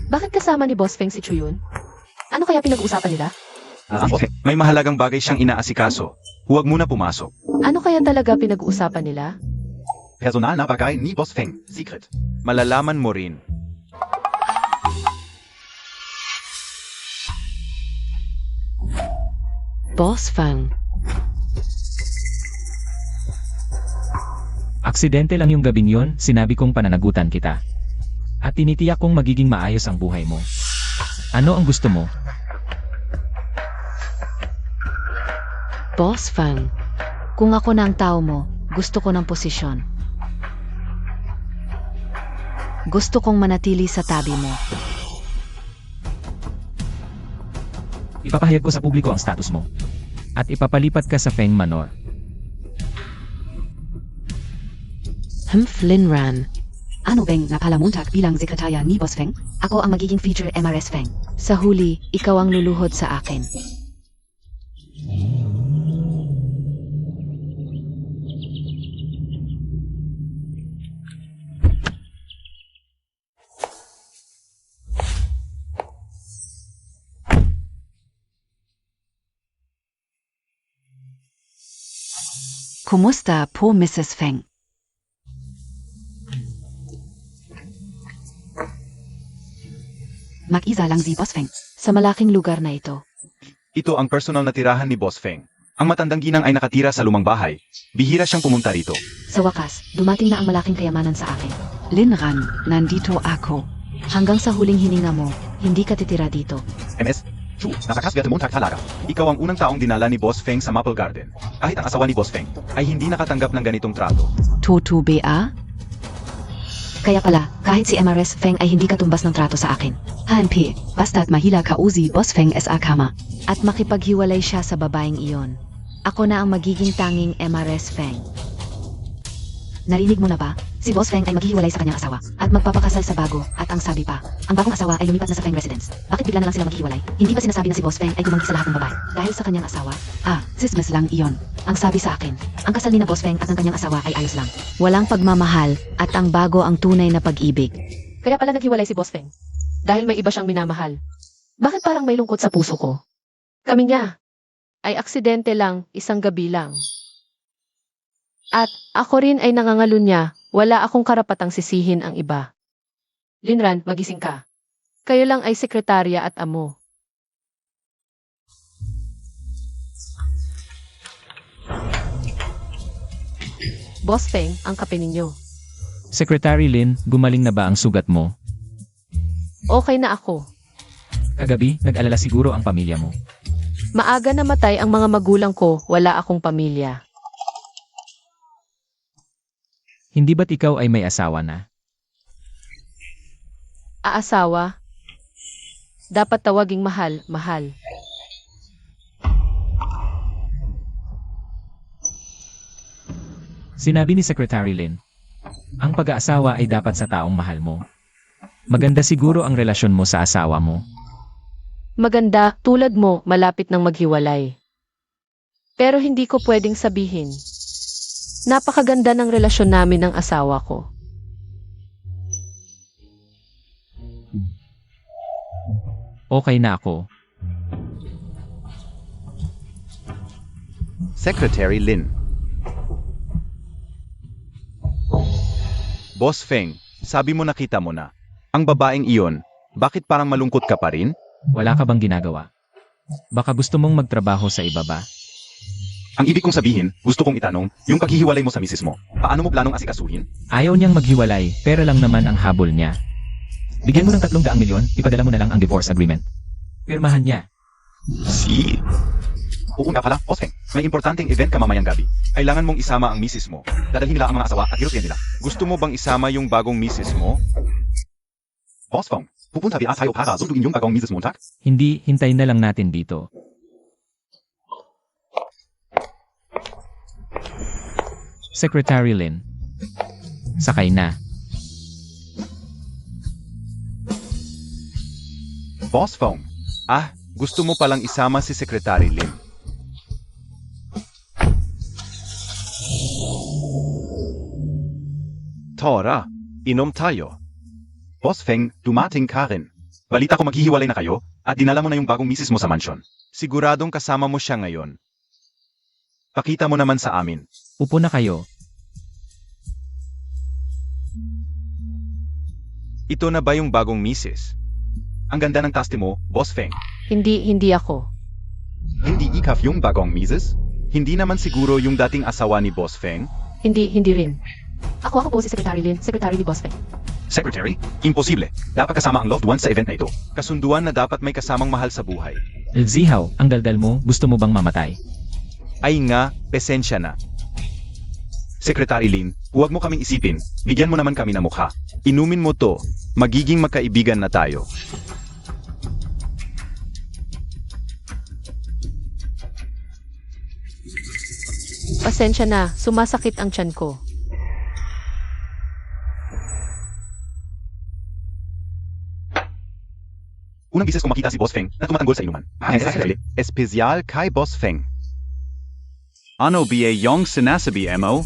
bakit kasama ni Boss Feng si Chuyun? Ano kaya pinag-uusapan nila? May mahalagang bagay siyang inaasikaso. Huwag muna pumasok. Ano kaya talaga pinag-uusapan nila? Personal na bagay ni Boss Feng. Secret. Malalaman mo rin. Boss Feng, Aksidente lang yung gabing yon, sinabi kong pananagutan kita. At tinitiyak kong magiging maayos ang buhay mo. Ano ang gusto mo? Boss Feng, Kung ako na ang tao mo, gusto ko ng posisyon. Gusto kong manatili sa tabi mo. Ipapahayag ko sa publiko ang status mo. At ipapalipat ka sa Feng Manor. Linran. Ano bang napalamuntag bilang sekretarya ni Boss Feng? Ako ang magiging feature MRS Feng. Sa huli, ikaw ang luluhod sa akin. Kumusta po Mrs. Feng? Mag-isa lang si Boss Feng. Sa malaking lugar na ito. Ito ang personal na tirahan ni Boss Feng. Ang matandang ginang ay nakatira sa lumang bahay. Bihira siyang pumunta rito. Sa wakas, dumating na ang malaking kayamanan sa akin. Linran, nandito ako. Hanggang sa huling hininga mo, hindi ka titira dito. MS, Chu, napakaswerte mong talaga. Ikaw ang unang taong dinala ni Boss Feng sa Maple Garden. Kahit ang asawa ni Boss Feng ay hindi nakatanggap ng ganitong trato. Toto ba? Kaya pala, kahit si MRS Feng ay hindi katumbas ng trato sa akin. Hanpi, basta't mahila ka uzi Boss Feng sa kama. At makipaghiwalay siya sa babaeng iyon. Ako na ang magiging tanging MRS Feng. Narinig mo na ba? Si Boss Feng ay maghihiwalay sa kanyang asawa at magpapakasal sa bago at ang sabi pa, ang bagong asawa ay lumipat na sa Feng residence. Bakit bigla na lang sila maghihiwalay? Hindi ba sinasabi na si Boss Feng ay gumanggi sa lahat ng babae dahil sa kanyang asawa? Sismas lang iyon. Ang sabi sa akin, ang kasal ni na Boss Feng at ng kanyang asawa ay ayos lang. Walang pagmamahal at ang bago ang tunay na pag-ibig. Kaya pala naghiwalay si Boss Feng. Dahil may iba siyang minamahal. Bakit parang may lungkot sa puso ko? Kami niya ay aksidente lang, isang gabi lang. At ako rin ay nangangalunya, wala akong karapatang sisihin ang iba. Linran, magising ka. Kayo lang ay sekretarya at amo. Boss Feng, ang kape ninyo. Secretary Lin, gumaling na ba ang sugat mo? Okay na ako. Kagabi, nag-alala siguro ang pamilya mo. Maaga namatay ang mga magulang ko, wala akong pamilya. Hindi ba't ikaw ay may asawa na? Aasawa? Dapat tawaging mahal, mahal. Sinabi ni Secretary Lin, ang pag-aasawa ay dapat sa taong mahal mo. Maganda siguro ang relasyon mo sa asawa mo. Maganda, tulad mo, malapit nang maghiwalay. Pero hindi ko pwedeng sabihin. Napakaganda ng relasyon namin ng asawa ko. Okay na ako. Secretary Lin. Boss Feng, sabi mo nakita mo na. Ang babaeng iyon, bakit parang malungkot ka pa rin? Wala ka bang ginagawa? Baka gusto mong magtrabaho sa iba ba? Ang ibig kong sabihin, gusto kong itanong, yung paghihiwalay mo sa misis mo, paano mo planong asikasuhin? Ayaw niyang maghiwalay, pera lang naman ang habol niya. Bigyan mo ng 300 milyon, ipadala mo na lang ang divorce agreement. Pirmahan niya. Si... Oo nga pala, Boss Feng, may importanteng event ka mamayang gabi. Kailangan mong isama ang misis mo. Dadalhin nila ang mga asawa at girotian nila. Gusto mo bang isama yung bagong misis mo? Boss Feng, pupunta ba tayo para sunduin yung bagong misis Montag? Hindi, hintayin na lang natin dito. Secretary Lin. Sakay na. Boss Feng. Gusto mo palang isama si Secretary Lin. Tora, inom tayo. Boss Feng, dumating ka rin. Balita ko maghihiwalay na kayo, at dinala mo na yung bagong misis mo sa mansyon. Siguradong kasama mo siya ngayon. Pakita mo naman sa amin. Upo na kayo. Ito na ba yung bagong misis? Ang ganda ng taste mo, Boss Feng. Hindi ako. Hindi ikaw yung bagong misis? Hindi naman siguro yung dating asawa ni Boss Feng? Hindi rin. Ako po si Secretary Lin, Secretary ni Boss Feng. Secretary, imposible. Dapat kasama ang loved ones sa event na ito. Kasunduan na dapat may kasamang mahal sa buhay. Zihaw, ang daldal mo, gusto mo bang mamatay? Ay nga, pesensya na. Secretary Lin, huwag mo kaming isipin. Bigyan mo naman kami ng mukha. Inumin mo to, magiging magkaibigan na tayo. Pasensya na, sumasakit ang tiyan ko. Unang bisis ko makita si Boss Feng na tumatanggol sa inuman. Secretary, Espesyal kay Boss Feng. Ano ba yung sinasabi mo?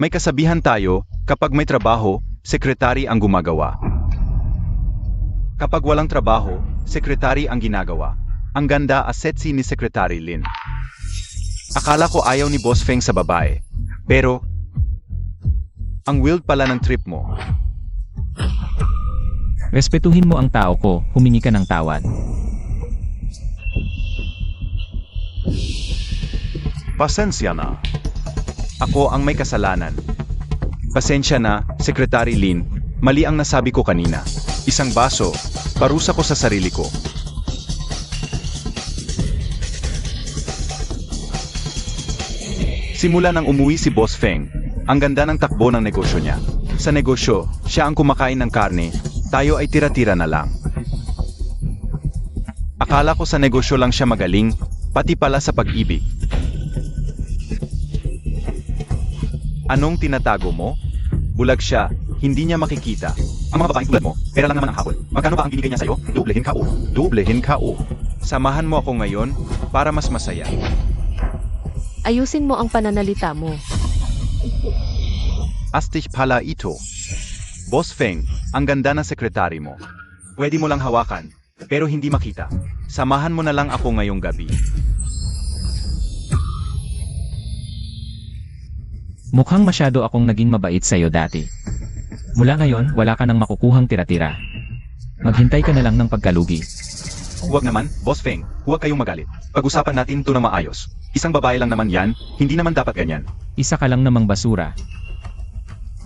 May kasabihan tayo, kapag may trabaho, sekretary ang gumagawa. Kapag walang trabaho, sekretary ang ginagawa. Ang ganda asetsi ni Secretary Lin. Akala ko ayaw ni Boss Feng sa babae. Pero, ang wild pala ng trip mo. Respetuhin mo ang tao ko, humingi ka ng tawad. Pasensya na. Ako ang may kasalanan. Pasensya na, Secretary Lin. Mali ang nasabi ko kanina. Isang baso, parusa ko sa sarili ko. Simula nang umuwi si Boss Feng, ang ganda ng takbo ng negosyo niya. Sa negosyo, siya ang kumakain ng karne, tayo ay tira-tira na lang. Akala ko sa negosyo lang siya magaling, pati pala sa pag-ibig. Anong tinatago mo? Bulag siya, hindi niya makikita. Ang mga babaeng tulad mo, pera lang naman ang habol. Magkano ba ang binigay niya sa'yo? Doblehin ka o. Doblehin ka o. Samahan mo ako ngayon para mas masaya. Ayusin mo ang pananalita mo. Astig pala ito. Boss Feng, ang ganda ng sekretary mo. Pwede mo lang hawakan, pero hindi makita. Samahan mo na lang ako ngayong gabi. Mukhang masyado akong naging mabait sa'yo dati. Mula ngayon, wala ka nang makukuhang tira-tira. Maghintay ka na lang ng pagkalugi. Huwag naman, Boss Feng, huwag kayong magalit. Pag-usapan natin ito na maayos. Isang babae lang naman yan, hindi naman dapat ganyan. Isa ka lang namang basura.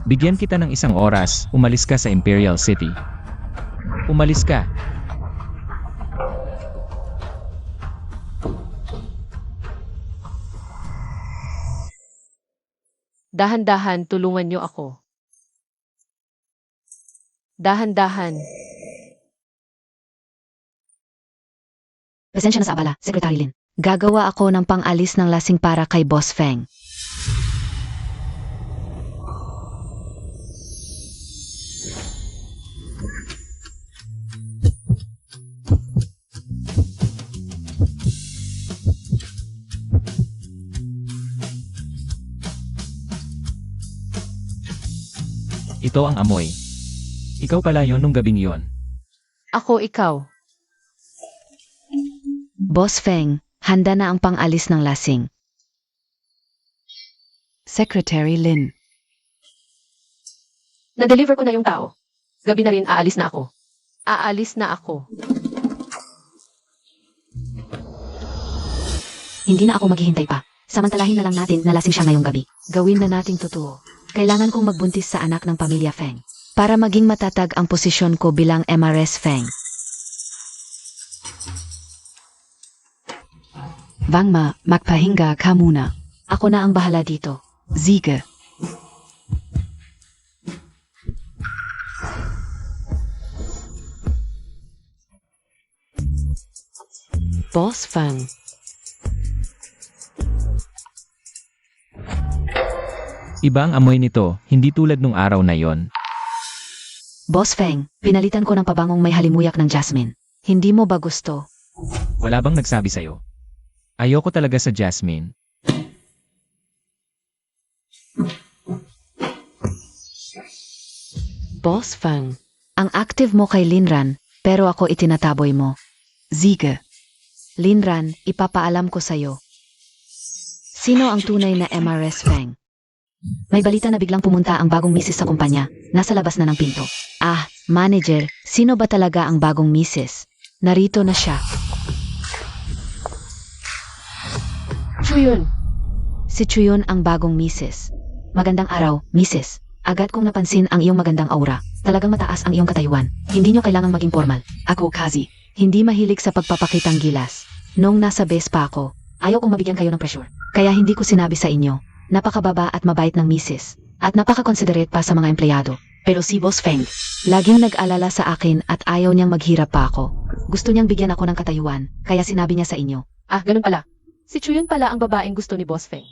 Bigyan kita ng 1 oras, umalis ka sa Imperial City. Umalis ka. Dahan-dahan, tulungan niyo ako. Dahan-dahan. Pasensya na sa abala, Secretary Lin. Gagawa ako ng pang-alis ng lasing para kay Boss Feng. Ito ang amoy. Ikaw pala yon nung gabing yon. Ako, ikaw. Boss Feng, handa na ang pang-alis ng lasing. Secretary Lin. Na-deliver ko na yung tao. Gabi na rin, aalis na ako. Aalis na ako. Hindi na ako maghihintay pa. Samantalahin na lang natin na lasing siya ngayong gabi. Gawin na nating totoo. Kailangan kong magbuntis sa anak ng pamilya Feng. Para maging matatag ang posisyon ko bilang MRS Feng. Wangma, magpahinga ka muna. Ako na ang bahala dito. Siege. Boss Feng. Iba ang amoy nito, hindi tulad nung araw na yon. Boss Feng, pinalitan ko ng pabangong may halimuyak ng jasmine. Hindi mo ba gusto? Wala bang nagsabi sa'yo? Ayoko talaga sa jasmine. Boss Feng. Ang active mo kay Linran, pero ako itinataboy mo. Siege. Linran, ipapaalam ko sa'yo. Sino ang tunay na MRS Feng? May balita na biglang pumunta ang bagong misis sa kumpanya. Nasa labas na ng pinto. Ah, manager, sino ba talaga ang bagong misis? Narito na siya. Chuyun. Si Chuyun ang bagong misis. Magandang araw, misis. Agad kong napansin ang iyong magandang aura. Talagang mataas ang iyong katayuan. Hindi niyo kailangang maging formal. Ako Kazi. Hindi mahilig sa pagpapakitang gilas. Noong nasa base pa ako, ayaw kong mabigyan kayo ng pressure. Kaya hindi ko sinabi sa inyo. Napakababa at mabait ng misis. At napaka-considerate pa sa mga empleyado. Pero si Boss Feng, laging nag-alala sa akin at ayaw niyang maghirap pa ako. Gusto niyang bigyan ako ng katayuan, kaya sinabi niya sa inyo. Ah, ganun pala. Si Chuyun pala ang babaeng gusto ni Boss Feng.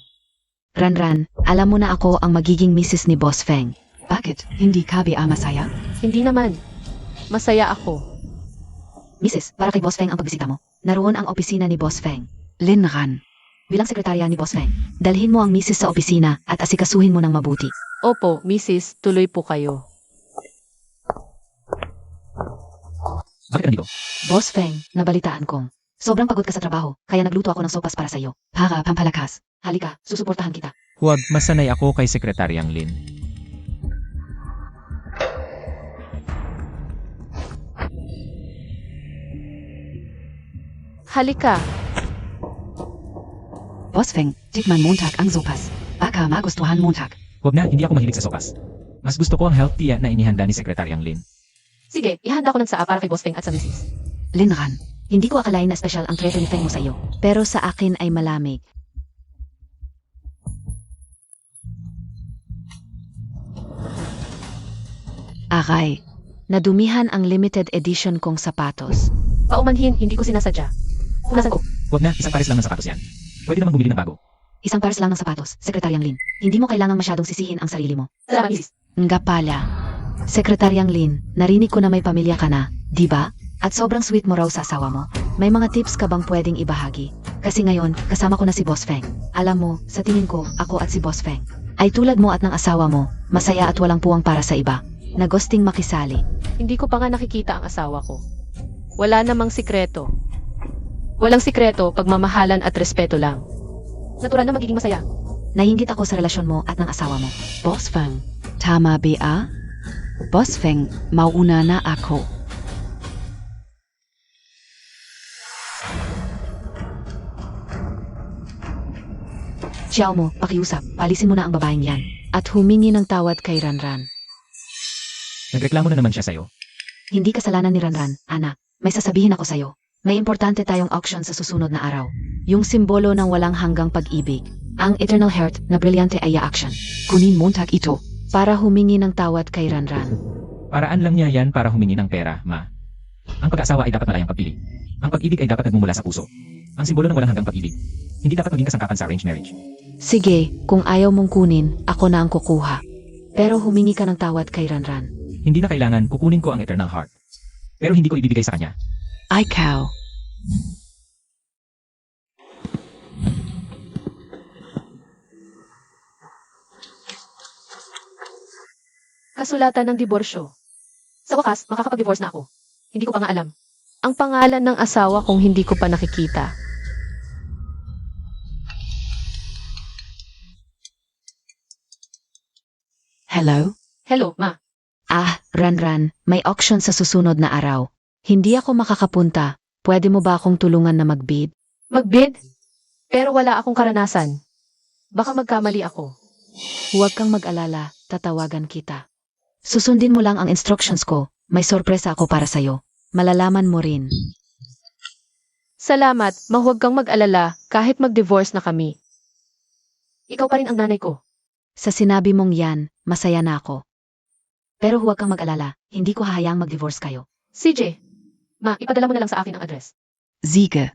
Ranran, alam mo na ako ang magiging misis ni Boss Feng. Bakit? Hindi ka ba masaya? Hindi naman. Masaya ako. Misis, para kay Boss Feng ang pagbisita mo. Naroon ang opisina ni Boss Feng. Linran. Bilang sekretarya ni Boss Feng, dalhin mo ang misis sa opisina at asikasuhin mo ng mabuti. Opo, Mrs. Tuloy po kayo. Bakit ka nandito? Boss Feng, nabalitaan kong. Sobrang pagod ka sa trabaho, kaya nagluto ako ng sopas para sa'yo. Para pampalakas. Halika, susuportahan kita. Huwag, masanay ako kay Sekretaryang Lin. Halika. Boss Feng, tikman Montag ang sopas. Baka magustuhan Montag. Huwag na, hindi ako mahilig sa sopas. Mas gusto ko ang health tea na inihanda ni Sekretaryang Lin. Sige, ihanda ko ng saa para kay Boss Feng at sa misis. Linran. Hindi ko akalain na special ang treto ni Feng mo sa iyo. Pero sa akin ay malamig. Aray. Nadumihan ang limited edition kong sapatos. Paumanhin, hindi ko sinasadya. Punasan ko. Huwag na, isang pares lang ng sapatos yan. Pwede naman bumili ng bago. Isang pares lang ng sapatos, Sekretaryang Lin. Hindi mo kailangang masyadong sisihin ang sarili mo. Salamat, misis. Nga pala. Sekretaryang Lin, narinig ko na may pamilya ka na, di ba? At sobrang sweet mo raw sa asawa mo. May mga tips ka bang pwedeng ibahagi? Kasi ngayon, kasama ko na si Boss Feng. Alam mo, sa tingin ko, ako at si Boss Feng ay tulad mo at ng asawa mo, masaya at walang puwang para sa iba. Nagosting makisali. Hindi ko pa nga nakikita ang asawa ko. Wala namang sikreto. Walang sikreto, pagmamahalan at respeto lang. Natural na magiging masaya. Naiinggit ako sa relasyon mo at ng asawa mo. Boss Feng. Tama ba? Boss Feng, mauna na ako. Xiao mo, pakiusap, palisin mo na ang babaeng yan. At humingi ng tawad kay Ranran. Nagreklamo na naman siya sa'yo. Hindi kasalanan ni Ranran, anak. May sasabihin ako sa'yo. May importante tayong auction sa susunod na araw. Yung simbolo ng walang hanggang pag-ibig. Ang Eternal Heart na brilyante ay action. Kunin Montag ito. Para humingi ng tawad kay Ranran. Paraan lang niya yan para humingi ng pera, ma. Ang pag-aasawa ay dapat malayang pagpili. Ang pag-ibig ay dapat nagmumula sa puso. Ang simbolo ng walang hanggang pag-ibig. Hindi dapat maging kasangkapan sa arranged marriage. Sige, kung ayaw mong kunin, ako na ang kukuha. Pero humingi ka ng tawad kay Ranran. Hindi na kailangan kukunin ko ang Eternal Heart. Pero hindi ko ibibigay sa kanya. Ikaw. Kasulatan ng diborsyo. Sa wakas, makakapag-divorce na ako. Hindi ko pa nga alam. Ang pangalan ng asawa kung hindi ko pa nakikita. Hello? Hello, ma. Ah, Ranran, may auction sa susunod na araw. Hindi ako makakapunta. Pwede mo ba akong tulungan na mag-bid? Magbid? Pero wala akong karanasan. Baka magkamali ako. Huwag kang mag-alala, tatawagan kita. Susundin mo lang ang instructions ko. May sorpresa ako para sa'yo. Malalaman mo rin. Salamat, mahuwag kang mag-alala kahit mag-divorce na kami. Ikaw pa rin ang nanay ko. Sa sinabi mong yan, masaya na ako. Pero huwag kang mag-alala, hindi ko hahayaang mag-divorce kayo. CJ, ma, ipadala mo na lang sa akin ang address. Siege.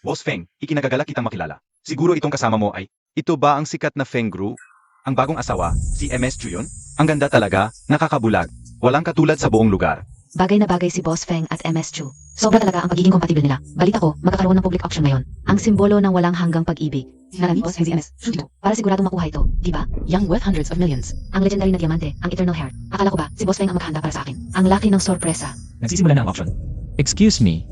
Boss Feng, ikinagagalak kitang makilala. Siguro itong kasama mo ay, Ito ba ang sikat na Feng Gru? ang bagong asawa, si MS Chu yun? Ang ganda talaga, nakakabulag. Walang katulad sa buong lugar. Bagay na bagay si Boss Feng at MS Chu. Sobra talaga ang pagiging compatible nila. Balita ko, magkakaroon ng public auction ngayon. Ang simbolo ng walang hanggang pag-ibig. Nalani Boss Feng si MS. Dito. Para siguradong makuha ito, di ba? Young worth hundreds of millions. Ang legendary na diamante, ang Eternal Heart. Akala ko ba, si Boss Feng ang maghanda para sa akin? Ang laki ng sorpresa. Nagsisimula na ang auction. Excuse me.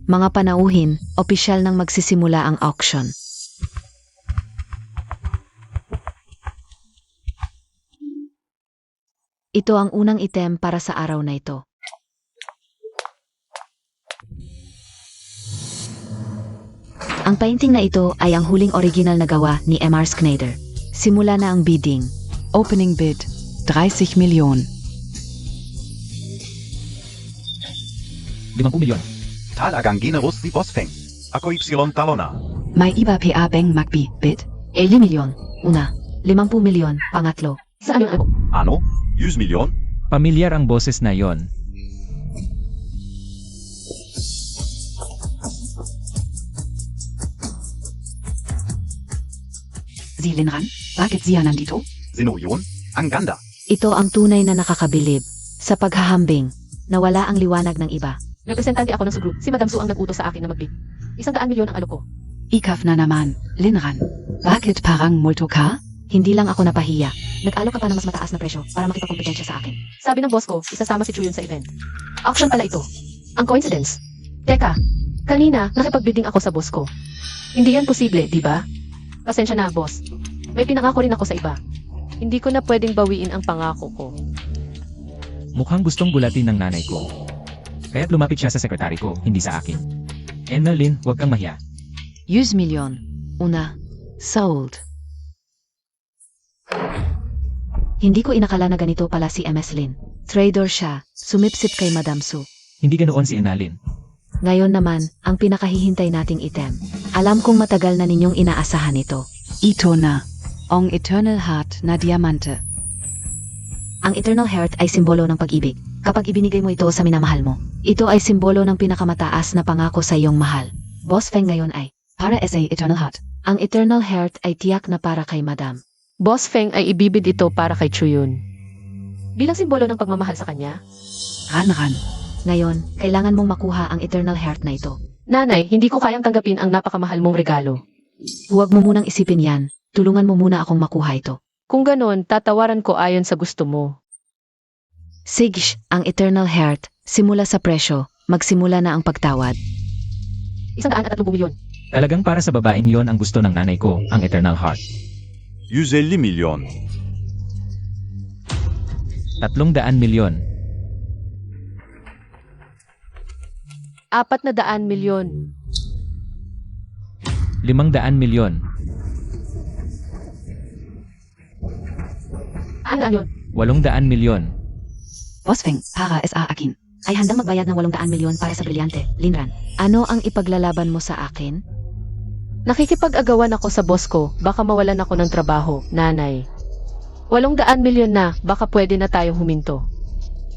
Mga panauhin, opisyal nang magsisimula ang auction. Ito ang unang item para sa araw na ito. Ang painting na ito ay ang huling original na gawa ni M.R. Schneider. Simula na ang bidding. Opening bid. 30 milyon. 50 milyon. Talagang generous si Boss Feng. Ako Y talo na. May iba pa bang magbi bid? 80 milyon. Una. 50 milyon. Pangatlo. Saan yung ako? Ano? 100 milyon? Pamilyar ang boses na yon. Si Linran? Bakit siya nandito? Sino yun? Ang ganda. Ito ang tunay na nakakabilib. Sa paghahambing, nawala ang liwanag ng iba. Representante ako ng Sugru. Si Madam Su ang nag-utos sa akin na magbid. 100 milyon ang alok ko. Ikaf na naman. Linran. Bakit parang multo ka? Hindi lang ako napahiya. Nag-alok ka pa ng mas mataas na presyo para makipagkompetensya sa akin. Sabi ng boss ko, isasama si Chu yun sa event. Auction pala ito. Ang coincidence. Teka, kanina nakipagbidding ako sa boss ko. Hindi yan posible, di ba? Pasensya na, boss. May pinangako rin ako sa iba. Hindi ko na pwedeng bawiin ang pangako ko. Mukhang gustong bulatin ng nanay ko. Kaya't lumapit siya sa sekretary ko, hindi sa akin. Lynn, huwag kang mahiya. 100 milyon. Una. Sold. Hindi ko inakala na ganito pala si MS Lin. Trader siya, sumipsip kay Madam Su. Hindi ganoon si Lynn. Ngayon naman, ang pinakahihintay nating item. Alam kong matagal na ninyong inaasahan ito. Ito na. Ang Eternal Heart na diamante. Ang Eternal Heart ay simbolo ng pag-ibig. Kapag ibinigay mo ito sa minamahal mo, ito ay simbolo ng pinakamataas na pangako sa iyong mahal. Boss Feng ngayon ay, Para sa Eternal Heart. ang Eternal Heart ay tiyak na para kay Madam. Boss Feng ay ibibid ito para kay Chuyun. Bilang simbolo ng pagmamahal sa kanya. Ran. Ngayon, kailangan mong makuha ang Eternal Heart na ito. Nanay, hindi ko kayang tanggapin ang napakamahal mong regalo. Huwag mo munang isipin yan. Tulungan mo muna akong makuha ito. Kung ganon, tatawaran ko ayon sa gusto mo. Sige, ang Eternal Heart, simula sa presyo, magsimula na ang pagtawad. 130 milyon. Talagang para sa babaeng yon ang gusto ng nanay ko, ang Eternal Heart. 150 milyon. 300 milyon. 400 milyon. 500 milyon. Ano yun? 800 milyon. Boss Feng, para sa akin. Ay handang magbayad ng 800 milyon para sa brilyante, Linran. Ano ang ipaglalaban mo sa akin? Nakikipag-agawan ako sa boss ko, baka mawalan ako ng trabaho, nanay. 800 milyon na, baka pwede na tayong huminto.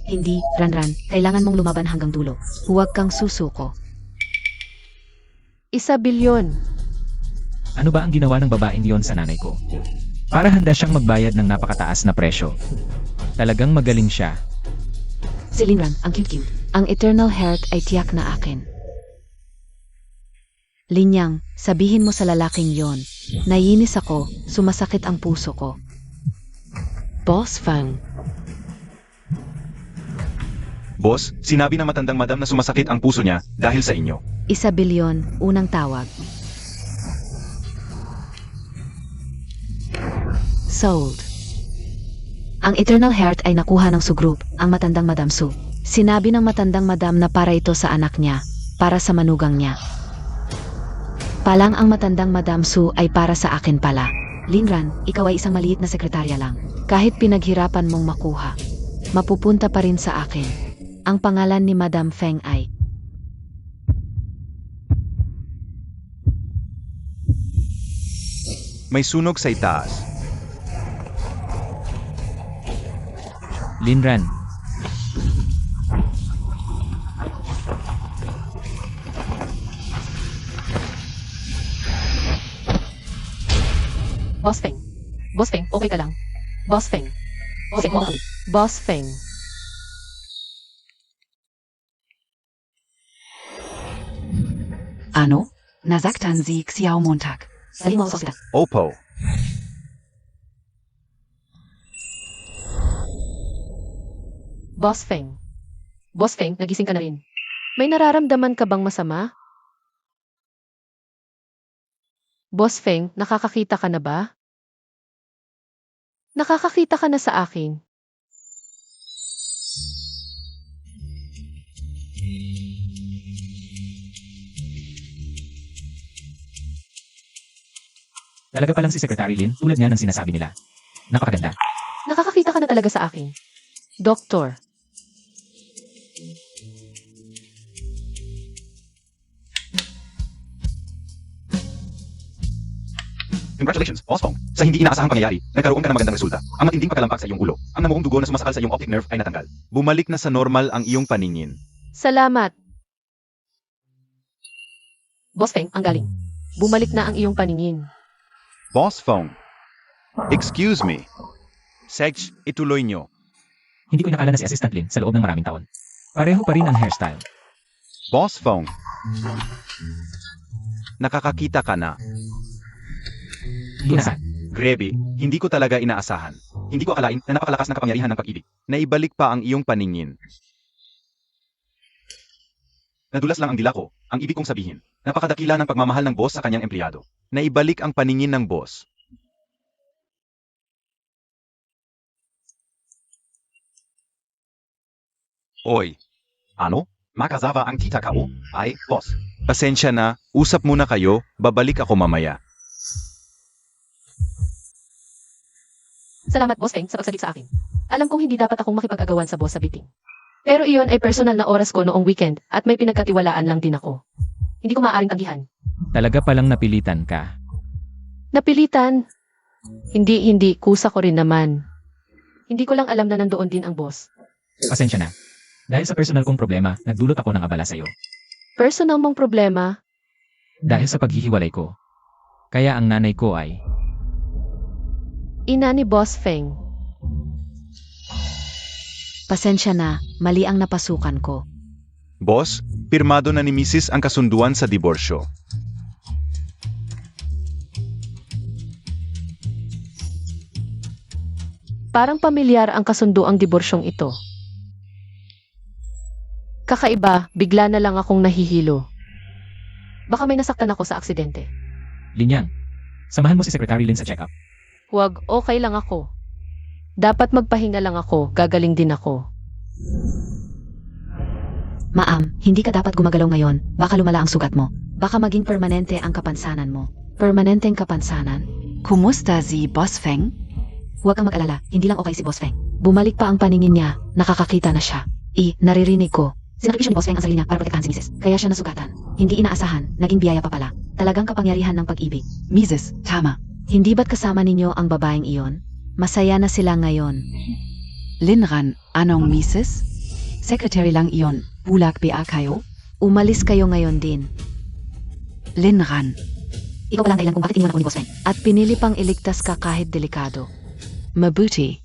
Hindi, Ranran, kailangan mong lumaban hanggang dulo. Huwag kang susuko. 1 bilyon. Ano ba ang ginawa ng babaeng yon sa nanay ko? Para handa siyang magbayad ng napakataas na presyo. Talagang magaling siya. Si Linran, ang cute-cute. Ang Eternal Heart ay tiyak na akin. Linyang, sabihin mo sa lalaking yon. Naiinis ako, sumasakit ang puso ko. Boss Feng. Boss, sinabi ng matandang madam na sumasakit ang puso niya dahil sa inyo. 1 bilyon, unang tawag. Sold. Ang Eternal Heart ay nakuha ng Su-group, ang matandang Madam Su. Sinabi ng matandang madam na para ito sa anak niya, para sa manugang niya. Palang ang matandang Madam Su ay para sa akin pala. Linran, ikaw ay isang maliit na sekretarya lang. Kahit pinaghirapan mong makuha, mapupunta pa rin sa akin. Ang pangalan ni Madam Feng ay May sunog sa itaas. Linran, Boss Feng. Boss Feng, okay ka lang? Boss Feng. Boss Feng, okay. Boss Feng. Ano? Nasagtan Sie Xiao Montag. Saling mo sa ospital. Opo. Boss Feng. Boss Feng, nagising ka na rin. May nararamdaman ka bang masama? Boss Feng, nakakakita ka na ba? Nakakakita ka na sa akin. talaga palang si Secretary Lin, tulad nga ng sinasabi nila. Napakaganda. Nakakakita ka na talaga sa akin. Doktor. Congratulations, Boss Feng. Sa hindi inaasahang pangyayari, nagkaroon ka ng magandang resulta. Ang matinding pagkalampak sa iyong ulo. Ang namuong dugo na sumasakal sa iyong optic nerve ay natanggal. Bumalik na sa normal ang iyong paningin. Salamat. Boss Feng, ang galing. Bumalik na ang iyong paningin. Boss Feng. Excuse me. Sej, ituloy nyo. Hindi ko inakala na si Assistant Lin sa loob ng maraming taon. Pareho pa rin ang hairstyle. Boss Feng. Nakakakita ka na. Hindi na. Grebe, hindi ko talaga inaasahan. Hindi ko akalain na napakalakas ng kapangyarihan ng pag-ibig. Naibalik pa ang iyong paningin. Nadulas lang ang dila ko. Ang ibig kong sabihin, napakadakila ng pagmamahal ng boss sa kanyang empleyado. Naibalik ang paningin ng boss. Oy. Ano? Makazawa ang tita ko, ay, boss. Pasensya na, usap muna kayo, babalik ako mamaya. Salamat, Boss Feng, sa pagsalit sa akin. Alam kong hindi dapat akong makipag-agawan sa boss sa meeting. Pero iyon ay personal na oras ko noong weekend at may pinagkatiwalaan lang din ako. Hindi ko maaaring tanggihan. Talaga palang napilitan ka. Napilitan? Hindi, kusa ko rin naman. Hindi ko lang alam na nandoon din ang boss. Pasensya na. Dahil sa personal kong problema, nagdulot ako ng abala sa'yo. Personal mong problema? Dahil sa paghihiwalay ko. Kaya ang nanay ko ay, Ina ni Boss Feng. Pasensya na, mali ang napasukan ko. Boss, pirmado na ni Mrs. ang kasunduan sa diborsyo. Parang pamilyar ang kasunduang diborsyong ito. Kakaiba, bigla na lang akong nahihilo. Baka may nasaktan ako sa aksidente. Linyang, samahan mo si Secretary Lin sa check-up. Huwag, okay lang ako. Dapat magpahinga lang ako, gagaling din ako. Ma'am, hindi ka dapat gumagalaw ngayon, baka lumala ang sugat mo. Baka maging permanente ang kapansanan mo. Permanenteng kapansanan? Kumusta si Boss Feng? Huwag kang mag-alala, hindi lang okay si Boss Feng. Bumalik pa ang paningin niya, nakakakita na siya. Naririnig ko. Sinakripisyo ni Boss Feng ang sarili niya para protektahan si Mrs. Kaya siya nasugatan. Hindi inaasahan, naging biyaya pa pala. Talagang kapangyarihan ng pag-ibig. Mrs. Tama. Hindi ba't kasama ninyo ang babaeng iyon? Masaya na sila ngayon. Linran, anong Mrs.? Secretary lang iyon. Bulag ba kayo? Umalis kayo ngayon din. Linran. Ikaw pa lang dahilan kung bakit iniwan ako ni Boss Feng. At pinili pang iligtas ka kahit delikado. Mabuti.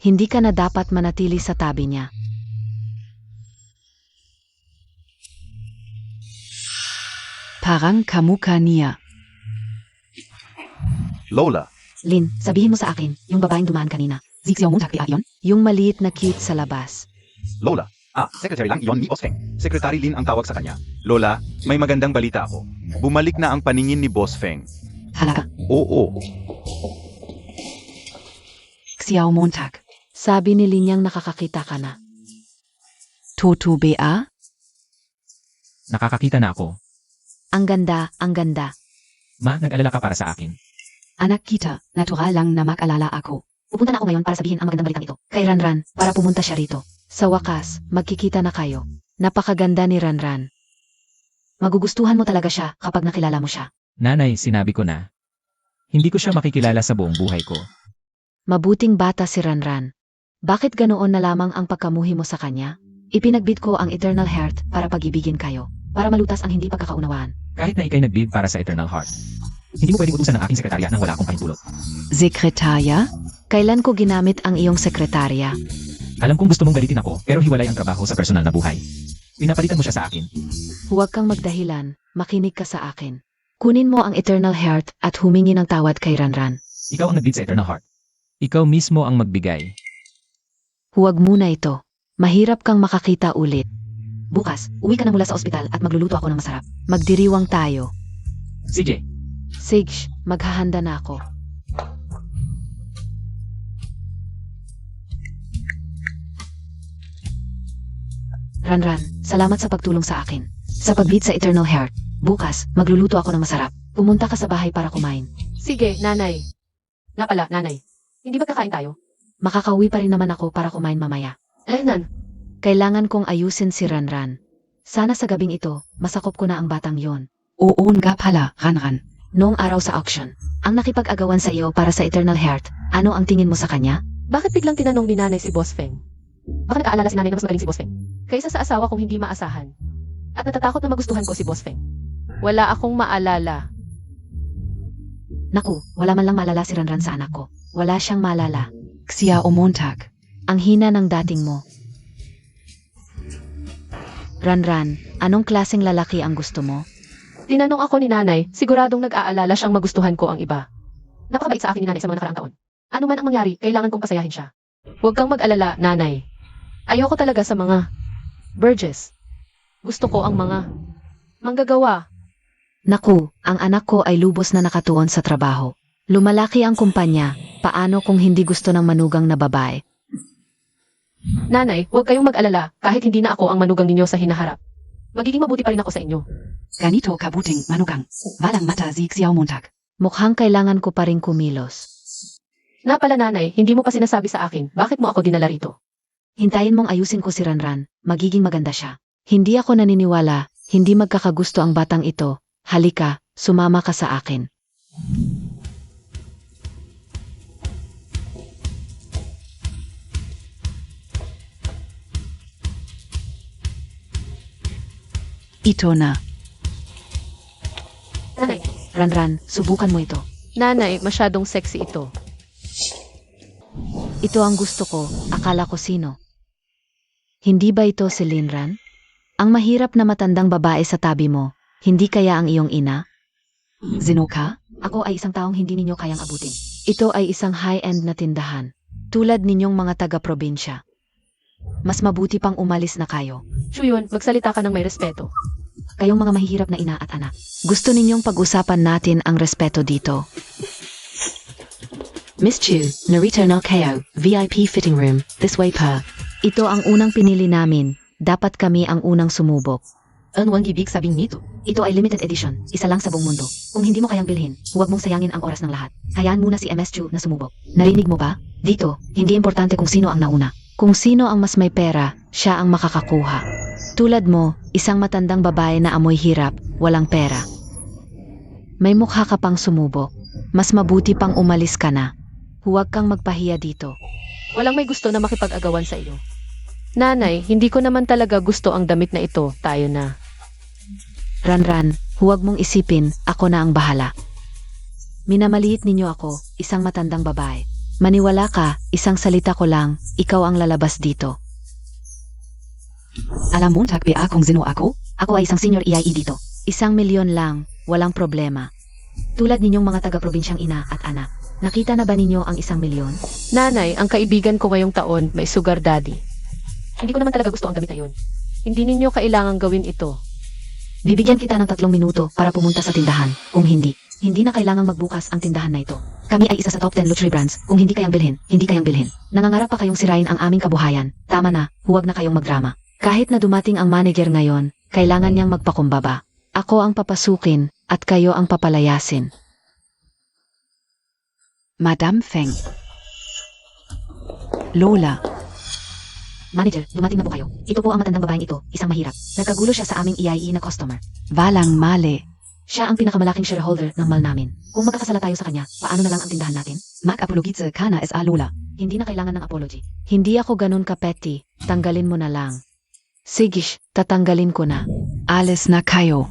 Hindi ka na dapat manatili sa tabi niya. Parang kamukha niya. Lola, Lin, sabihin mo sa akin, yung babaeng dumaan kanina. Zixio mo takbi ayon? Yung maliit na cute sa labas. Lola, secretary lang iyon ni Boss Feng. Secretary Lin ang tawag sa kanya. Lola, may magandang balita ako. Bumalik na ang paningin ni Boss Feng. Halaga. Oo, Xiao Montag. Sabi ni Linyang nakakakita ka na. Toto ba? Nakakakita na ako. Ang ganda, ang ganda. Ma, nag-alala ka para sa akin. Anak kita, natural lang na mag-alala ako. Pupunta na ako ngayon para sabihin ang magandang balitang ito. Kay Ranran, para pumunta siya rito. Sa wakas, magkikita na kayo. Napakaganda ni Ranran. Magugustuhan mo talaga siya kapag nakilala mo siya. Nanay, sinabi ko na. Hindi ko siya makikilala sa buong buhay ko. Mabuting bata si Ranran. Bakit ganoon na lamang ang pagkamuhi mo sa kanya? Ipinagbid ko ang Eternal Heart para pag-ibigin kayo. Para malutas ang hindi pagkakaunawaan. Kahit na ikay nag-bid para sa Eternal Heart. Hindi mo pwedeng utusan ng aking sekretarya nang wala akong pahintulot. Sekretarya? Kailan ko ginamit ang iyong sekretarya? Alam kong gusto mong galitin ako, pero hiwalay ang trabaho sa personal na buhay. Pinapalitan mo siya sa akin. Huwag kang magdahilan, makinig ka sa akin. Kunin mo ang Eternal Heart at humingi ng tawad kay Ranran. Ikaw ang nag-bid sa Eternal Heart. Ikaw mismo ang magbigay. Huwag muna ito. Mahirap kang makakita ulit. Bukas, uwi ka na mula sa ospital at magluluto ako ng masarap. Magdiriwang tayo. CJ, Sige, maghahanda na ako. Ranran, salamat sa pagtulong sa akin. Sa pagbid sa Eternal Heart. Bukas, magluluto ako ng masarap. Pumunta ka sa bahay para kumain. Sige, nanay. Nga pala, nanay. Hindi ba kakain tayo? Makakauwi pa rin naman ako para kumain mamaya. Nan, Kailangan kong ayusin si Ranran. Sana sa gabing ito, masakop ko na ang batang yon. Oo nga pala, Ranran. Noong araw sa auction, ang nakipag-agawan sa iyo para sa Eternal Heart, ano ang tingin mo sa kanya? bakit biglang tinanong ni nanay si Boss Feng? Baka nag-aalala si nanay na mas magaling si Boss Feng? Kaysa sa asawa kong hindi maasahan. At natatakot na magustuhan ko si Boss Feng. Wala akong maalala. Naku, wala man lang maalala si Ranran sa anak ko. Wala siyang maalala. Xiao Montag. Ang hina ng dating mo. Ranran, anong klaseng lalaki ang gusto mo? Tinanong ako ni nanay, siguradong nag-aalala siyang magustuhan ko ang iba. Napakabait sa akin ni nanay sa mga nakaraang taon. Ano man ang mangyari, kailangan kong pasayahin siya. Huwag kang mag-alala, nanay. Ayoko talaga sa mga Burgess. Gusto ko ang mga manggagawa. Naku, ang anak ko ay lubos na nakatuon sa trabaho. Lumalaki ang kumpanya, paano kung hindi gusto ng manugang na babae? Nanay, huwag kayong mag-alala kahit hindi na ako ang manugang ninyo sa hinaharap. Magiging mabuti pa rin ako sa inyo. Ganito kabuting manugang. Walang mata Xiao Montag. Mukhang kailangan ko pa rin kumilos. Na pala nanay, hindi mo pa sinasabi sa akin, bakit mo ako dinala rito? Hintayin mong ayusin ko si Ranran, magiging maganda siya. Hindi ako naniniwala, hindi magkakagusto ang batang ito. Halika, sumama ka sa akin. Ito na. Nanay, Ranran, subukan mo ito. nanay, masyadong sexy ito. Ito ang gusto ko, akala ko sino. Hindi ba ito si Linran? Ang mahirap na matandang babae sa tabi mo, hindi kaya ang iyong ina? Sino ka? Ako ay isang taong hindi ninyo kayang abutin. Ito ay isang high-end na tindahan. Tulad ninyong mga taga-probinsya. Mas mabuti pang umalis na kayo. Chuyun, magsalita ka ng may respeto. Kayong mga mahihirap na ina at anak. Gusto ninyong pag-usapan natin ang respeto dito. Miss Chu, narito na kayo, VIP fitting room, this way pa. Ito ang unang pinili namin. Dapat kami ang unang sumubok. Ano ang ibig sabihin nito? Ito ay limited edition, isa lang sa buong mundo. Kung hindi mo kayang bilhin, huwag mong sayangin ang oras ng lahat. Hayaan muna si MS Chu na sumubok. Narinig mo ba? Dito, hindi importante kung sino ang nauna. Kung sino ang mas may pera, siya ang makakakuha. Tulad mo, isang matandang babae na amoy hirap, walang pera. May mukha ka pang sumubok. Mas mabuti pang umalis ka na. Huwag kang magpahiya dito. Walang may gusto na makipag-agawan sa iyo. Nanay, hindi ko naman talaga gusto ang damit na ito, tayo na. Ranran, huwag mong isipin, ako na ang bahala. Minamaliit ninyo ako, isang matandang babae. Maniwala ka, isang salita ko lang, ikaw ang lalabas dito. Alam Montag ba kung sino ako? Ako ay isang senior EIE dito. 1,000,000 lang, walang problema. Tulad ninyong mga taga-probinsyang ina at anak. Nakita na ba ninyo ang 1,000,000? Nanay, ang kaibigan ko ngayong taon may sugar daddy. Hindi ko naman talaga gusto ang damit na yun. Hindi ninyo kailangang gawin ito. Bibigyan kita ng 3 minuto para pumunta sa tindahan. Kung hindi, hindi na kailangang magbukas ang tindahan na ito. Kami ay isa sa top 10 luxury brands. Kung hindi kayang bilhin, hindi kayang bilhin. Nangangarap pa kayong sirain ang aming kabuhayan. Tama na, huwag na kayong magdrama. Kahit na dumating ang manager ngayon, kailangan niyang magpakumbaba. Ako ang papasukin at kayo ang papalayasin. Madame Feng. Lola. Manager, dumating na po kayo. Ito po ang matandang babaeng ito, isang mahirap. Nagkagulo siya sa aming EIE na customer. Walang mali. Siya ang pinakamalaking shareholder ng mall namin. Kung magkakasala tayo sa kanya, paano na lang ang tindahan natin? Mag-apologitsa ka na sa Lola. Hindi na kailangan ng apology. Hindi ako ganun ka-petty. Tanggalin mo na lang. Sigish, tatanggalin ko na. Alis na kayo.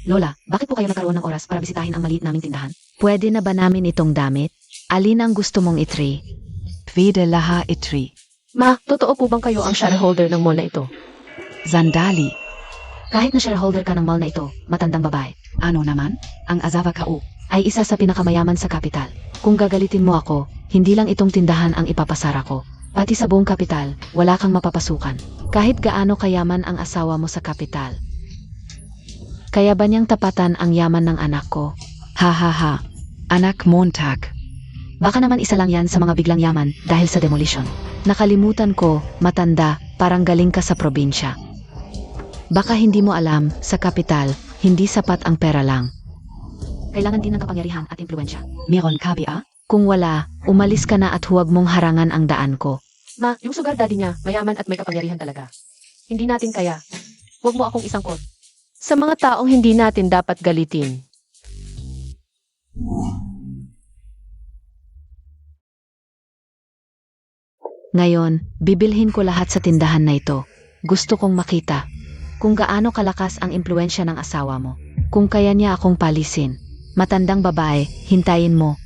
Lola, bakit po kayo nagkaroon ng oras para bisitahin ang maliit naming tindahan? Pwede na ba namin itong damit? Alin ang gusto mong itry? Pwede laha itri. Ma, totoo po bang kayo ang shareholder ng mall na ito? Zandali. Kahit na shareholder ka ng mall na ito, matandang babae, Ano naman? Ang azawa kao. ay isa sa pinakamayaman sa kapital. Kung gagalitin mo ako, hindi lang itong tindahan ang ipapasara ko. Pati sa buong kapital, wala kang mapapasukan. Kahit gaano kayaman ang asawa mo sa kapital. Kaya ba niyang tapatan ang yaman ng anak ko? Ha ha ha. Anak Montag. Baka naman isa lang yan sa mga biglang yaman dahil sa demolition. Nakalimutan ko, matanda, parang galing ka sa probinsya. Baka hindi mo alam, sa kapital, hindi sapat ang pera lang. Kailangan din ng kapangyarihan at impluensya. Meron ka ba? Kung wala, umalis ka na at huwag mong harangan ang daan ko. Ma, yung sugar daddy niya, mayaman at may kapangyarihan talaga. Hindi natin kaya. Huwag mo akong isangkot. Sa mga taong hindi natin dapat galitin. Ngayon, bibilhin ko lahat sa tindahan na ito. Gusto kong makita kung gaano kalakas ang impluensya ng asawa mo. Kung kaya niya akong palisin. Matandang babae, hintayin mo.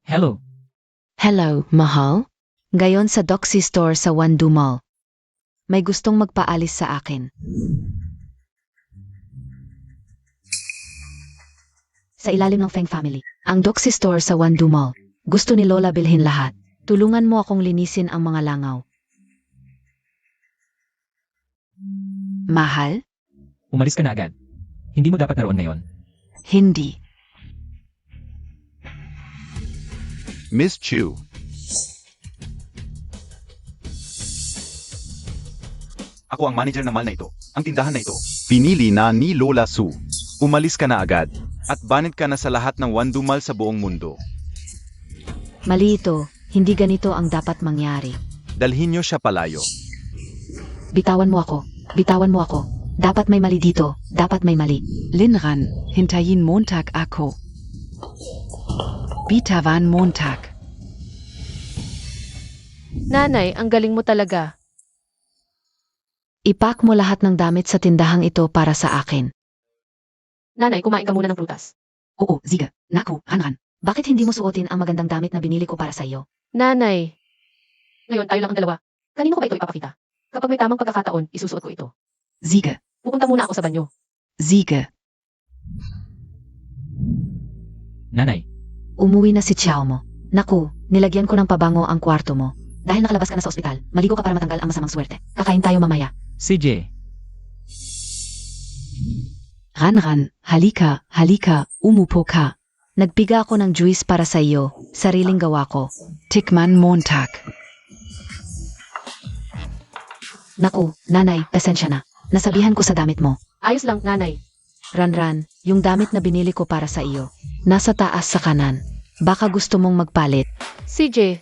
Hello. Hello, mahal? Ngayon sa Doxy Store sa Wandu Mall. May gustong magpaalis sa akin. Sa ilalim ng Feng family, ang Doxy Store sa Wandu Mall. Gusto ni Lola bilhin lahat. Tulungan mo akong linisin ang mga langaw. Mahal? Umalis ka na agad. Hindi mo dapat naroon ngayon. Hindi. Miss Chu, Ako ang manager ng mall na ito. Ang tindahan na ito. pinili na ni Lola Su. Umalis ka na agad. At banit ka na sa lahat ng wandumal sa buong mundo. Mali ito. Hindi ganito ang dapat mangyari. Dalhin niyo siya palayo. Bitawan mo ako. Bitawan mo ako. Dapat may mali dito. Dapat may mali. Linran, hintayin Montag ako. Bitawan Montag. Nanay, ang galing mo talaga. Ipak mo lahat ng damit sa tindahang ito para sa akin. Nanay, kumain ka muna ng prutas. Oo, sige. Naku, Ranran. Bakit hindi mo suotin ang magandang damit na binili ko para sa iyo? Nanay. Ngayon, tayo lang ang dalawa. Kanino ko ba ito ipapakita? Kapag may tamang pagkakataon, isusuot ko ito. Sige. Pupunta muna ako sa banyo. Sige. Nanay, Umuwi na si Xiao mo. Naku, nilagyan ko ng pabango ang kwarto mo. Dahil nakalabas ka na sa ospital, maligo ka para matanggal ang masamang swerte. Kakain tayo mamaya. CJ, Ranran, halika, halika, umupo ka. Nagpiga ako ng juice para sa iyo, sariling gawa ko. Tikman Montag. Naku, nanay, pasensya na. Nasabihan ko sa damit mo. Ayos lang, nanay. Ranran, yung damit na binili ko para sa iyo. Nasa taas sa kanan. Baka gusto mong magpalit. CJ.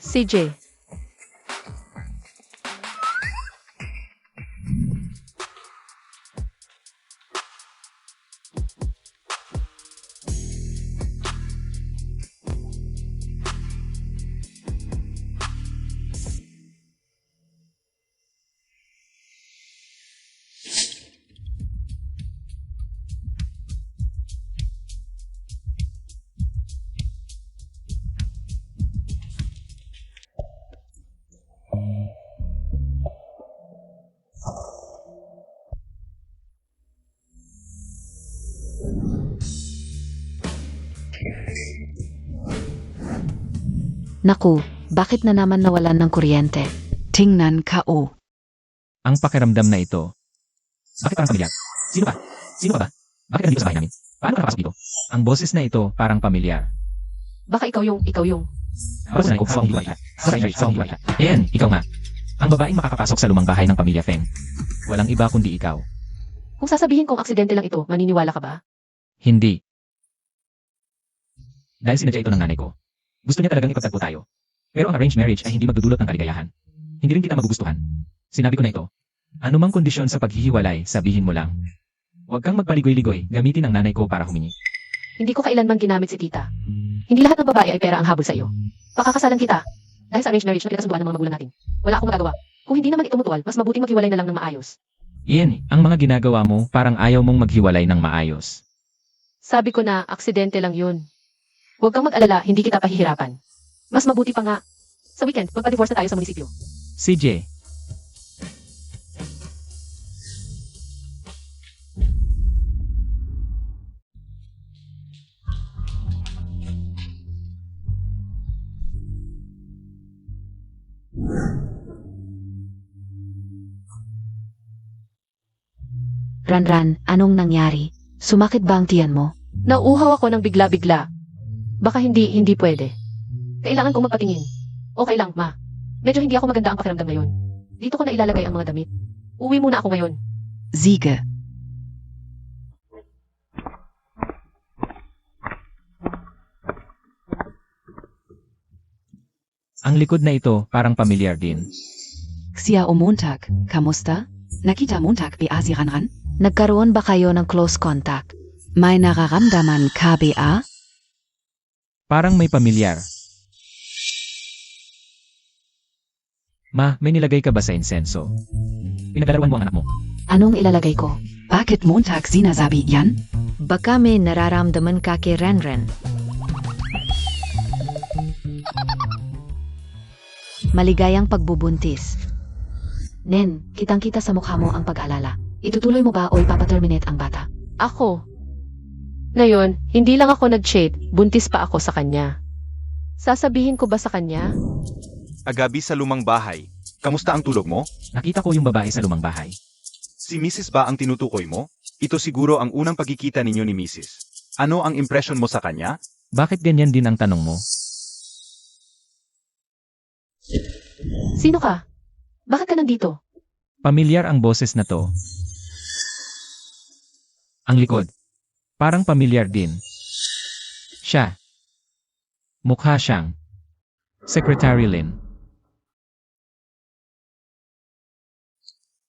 Naku, bakit na naman nawalan ng kuryente? Tingnan ka o. ang pakiramdam na ito. Bakit parang pamilyar? Sino ka? Sino ka ba? Bakit nandito sa bahay namin? Paano ka nakapasok dito? Ang boses na ito parang pamilyar. Baka ikaw yung. Ako na hawang hiwalay. Hawang hiwalay. Ayan, ikaw nga. Ang babaeng makakapasok sa lumang bahay ng pamilya Feng. Walang iba kundi ikaw. Kung sasabihin kong aksidente lang ito, maniniwala ka ba? Hindi. Dahil sinadya ito ng nanay ko. Gusto niya talagang ipagtagpo tayo. Pero ang arranged marriage ay hindi magdudulot ng kaligayahan. Hindi rin kita magugustuhan. Sinabi ko na ito. Anumang kondisyon sa paghihiwalay, sabihin mo lang. Huwag kang magpaligoy-ligoy, gamitin ang nanay ko para humingi. Hindi ko kailanman ginamit si tita. Hindi lahat ng babae ay pera ang habol sa iyo. Pakakasalan kita. Dahil sa arranged marriage na pinakasunduan ng mga magulang natin. Wala akong magagawa. Kung hindi naman ito mutual, mas mabuting maghiwalay na lang ng maayos. Iyan, ang mga ginagawa mo parang ayaw mong maghiwalay ng maayos. Sabi ko na, aksidente lang yun. Huwag kang mag-alala, hindi kita pahihirapan. Mas mabuti pa nga. Sa weekend, magpa-divorce na tayo sa munisipyo. CJ, Ranran, anong nangyari? Sumakit ba ang tiyan mo? Nauuhaw ako ng bigla-bigla. Baka hindi pwede. Kailangan kong magpatingin. Okay lang, ma. Medyo hindi ako maganda ang pakiramdam ngayon. Dito ko na ilalagay ang mga damit. Uwi muna ako ngayon. Sige. ang likod na ito parang pamilyar din. Xia o Montag, kamusta? Nakita Montag ba si Ranran? Nagkaroon ba kayo ng close contact? May nararamdaman ka ba? Parang may pamilyar. Ma, may nilagay ka ba sa insenso? Pinaglalaruan mo ang anak mo. Anong ilalagay ko? Bakit Montag sinasabi yan? Baka may nararamdaman ka kay Ranran. Maligayang pagbubuntis. Nen, kitang-kita sa mukha mo ang pag-alala. Itutuloy mo ba o ipapaterminate ang bata? Ako. Ngayon, hindi lang ako nag-cheat, buntis pa ako sa kanya. Sasabihin ko ba sa kanya? Agabi sa lumang bahay. Kamusta ang tulog mo? Nakita ko yung babae sa lumang bahay. Si Mrs. ba ang tinutukoy mo? Ito siguro ang unang pagkikita ninyo ni Mrs. Ano ang impression mo sa kanya? Bakit ganyan din ang tanong mo? Sino ka? Bakit ka nandito? Pamilyar ang boses na to. Ang likod. Parang pamilyar din. Siya. Mukha siyang Secretary Lin.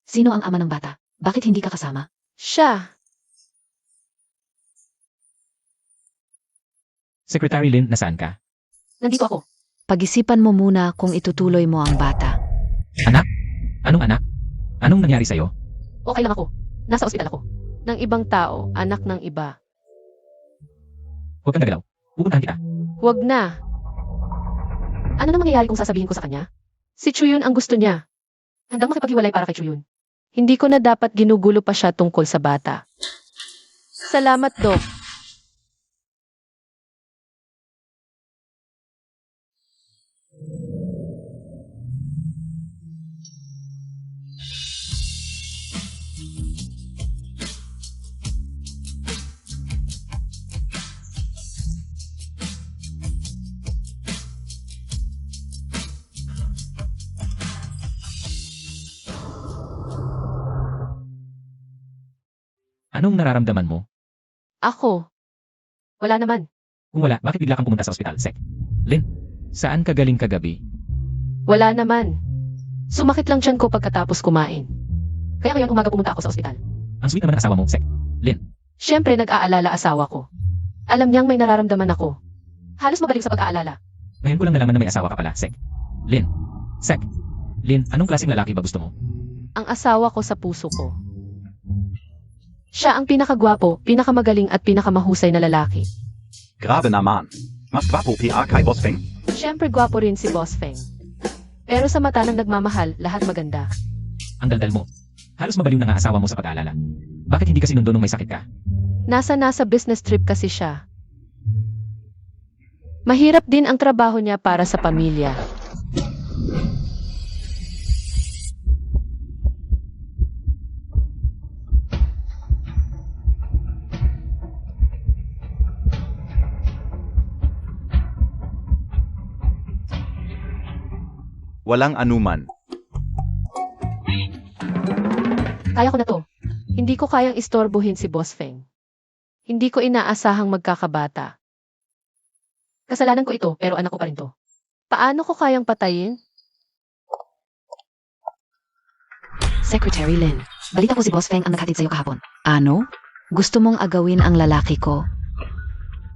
Sino ang ama ng bata? Bakit hindi ka kasama? Siya. Secretary Lin, nasaan ka? Nandito ako. Pag-isipan mo muna kung itutuloy mo ang bata. Anak? Anong anak? Anong nangyari sa'yo? Okay lang ako. Nasa ospital ako. Ng ibang tao, anak ng iba. Huwag kang nagalaw. Pupuntahan kita. Huwag na. Ano na mangyayari kung sasabihin ko sa kanya? Si Chuyun ang gusto niya. Handang makipaghiwalay para kay Chuyun. Hindi ko na dapat ginugulo pa siya tungkol sa bata. Salamat, Doc. Anong nararamdaman mo? Ako. Wala naman. Kung wala, bakit bigla kang pumunta sa ospital, Sek? Lin, saan ka galing kagabi? Wala naman. Sumakit lang tiyan ko pagkatapos kumain. Kaya ngayon umaga pumunta ako sa ospital. Ang sweet naman ng asawa mo, Sek. Lin, Siyempre nag-aalala asawa ko. Alam niyang may nararamdaman ako. Halos mabalik sa pag-aalala. ngayon ko lang nalaman na may asawa ka pala, Sek. Lin, Sek. Lin, anong klaseng lalaki ba gusto mo? Ang asawa ko sa puso ko. Siya ang pinakagwapo, pinakamagaling at pinakamahusay na lalaki. Grabe naman. Mas gwapo PR kay Boss Feng. Siyempre gwapo rin si Boss Feng. Pero sa mata ng nagmamahal, lahat maganda. Ang daldal mo. Halos mabaliw na nga asawa mo sa pag-aalala. Bakit hindi ka sinundo nung may sakit ka? Nasa business trip kasi siya. Mahirap din ang trabaho niya para sa pamilya. Walang anuman. Kaya ko na to. Hindi ko kayang istorbohin si Boss Feng. Hindi ko inaasahang magkakabata. Kasalanan ko ito, pero anak ko pa rin to. Paano ko kayang patayin? Secretary Lin, balita ko si Boss Feng ang naghatid sa'yo kahapon. Ano? Gusto mong agawin ang lalaki ko.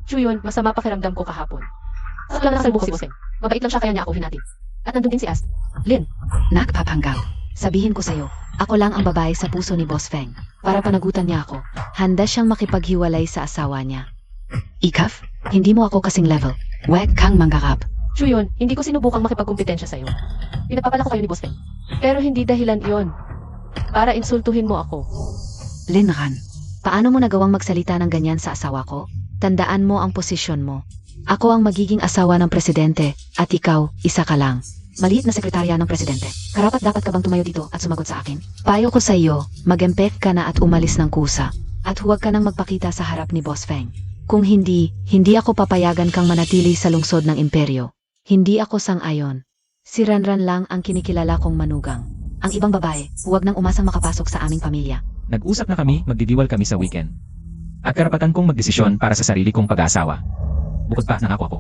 Chuyun, masama pakiramdam ko kahapon. Sakto lang nakasalbo ko si Boss Feng. Mabait lang siya kaya niya ako hinatid. At nandun din si Ast. Lin, Nagpapanggap. sabihin ko sa'yo, ako lang ang babae sa puso ni Boss Feng. Para panagutan niya ako, handa siyang makipaghiwalay sa asawa niya. Ikaf? Hindi mo ako kasing level. Huwag kang manggarap. Chuyun, hindi ko sinubukang makipagkumpetensya sa'yo. Pinapapala ko kayo ni Boss Feng. Pero hindi dahilan iyon. Para insultuhin mo ako. Linran. Paano mo nagawang magsalita ng ganyan sa asawa ko? Tandaan mo ang posisyon mo. Ako ang magiging asawa ng presidente, at ikaw, isa ka lang. Maliit na sekretarya ng presidente. Karapat dapat ka bang tumayo dito at sumagot sa akin? Payo ko sa iyo, mag-empek ka na at umalis ng kusa. At huwag ka nang magpakita sa harap ni Boss Feng. Kung hindi, hindi ako papayagan kang manatili sa lungsod ng imperyo. Hindi ako sang-ayon. Si Ranran lang ang kinikilala kong manugang. Ang ibang babae, huwag nang umasang makapasok sa aming pamilya. Nag-usap na kami, magdidiwal kami sa weekend. At karapatan kong magdesisyon para sa sarili kong pag-aasawa. Bukod pa, nangako ako.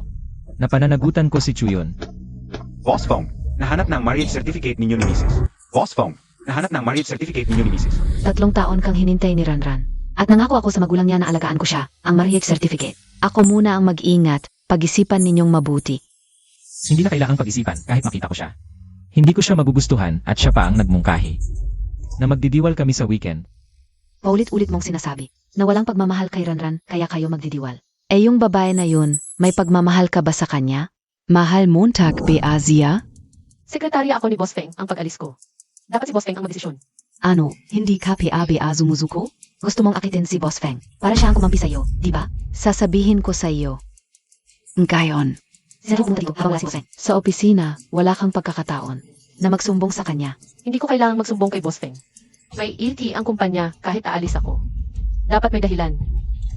Napananagutan ko si Chuyun. Boss Feng, nahanap ng marriage certificate ninyo ni Mrs. Boss Feng, nahanap ng marriage certificate ninyo ni Mrs. 3 taon kang hinintay ni Ranran. At nangako ako sa magulang niya na alagaan ko siya, ang marriage certificate. Ako muna ang mag-ingat, pag-isipan ninyong mabuti. Hindi na kailangang pag-isipan kahit makita ko siya. Hindi ko siya magugustuhan at siya pa ang nagmungkahi. Na magdidiwal kami sa weekend. Paulit-ulit mong sinasabi na walang pagmamahal kay Ranran kaya kayo magdidiwal. Eh yung babae na yun, may pagmamahal ka ba sa kanya? Mahal Montag be Asia? Sekretarya ako ni Boss Feng ang pag-alis ko. Dapat si Boss Feng ang magdesisyon. Ano, Hindi ka PABA Zumuzuko? gusto mong akitin si Boss Feng para siya ang kumampi sa'yo, di ba? Sasabihin ko sa iyo. Ngayon. Sino pumunta dito habang wala si Boss Feng? Sa opisina, wala kang pagkakataon na magsumbong sa kanya. Hindi ko kailangang magsumbong kay Boss Feng. May ET ang kumpanya kahit aalis ako. Dapat may dahilan.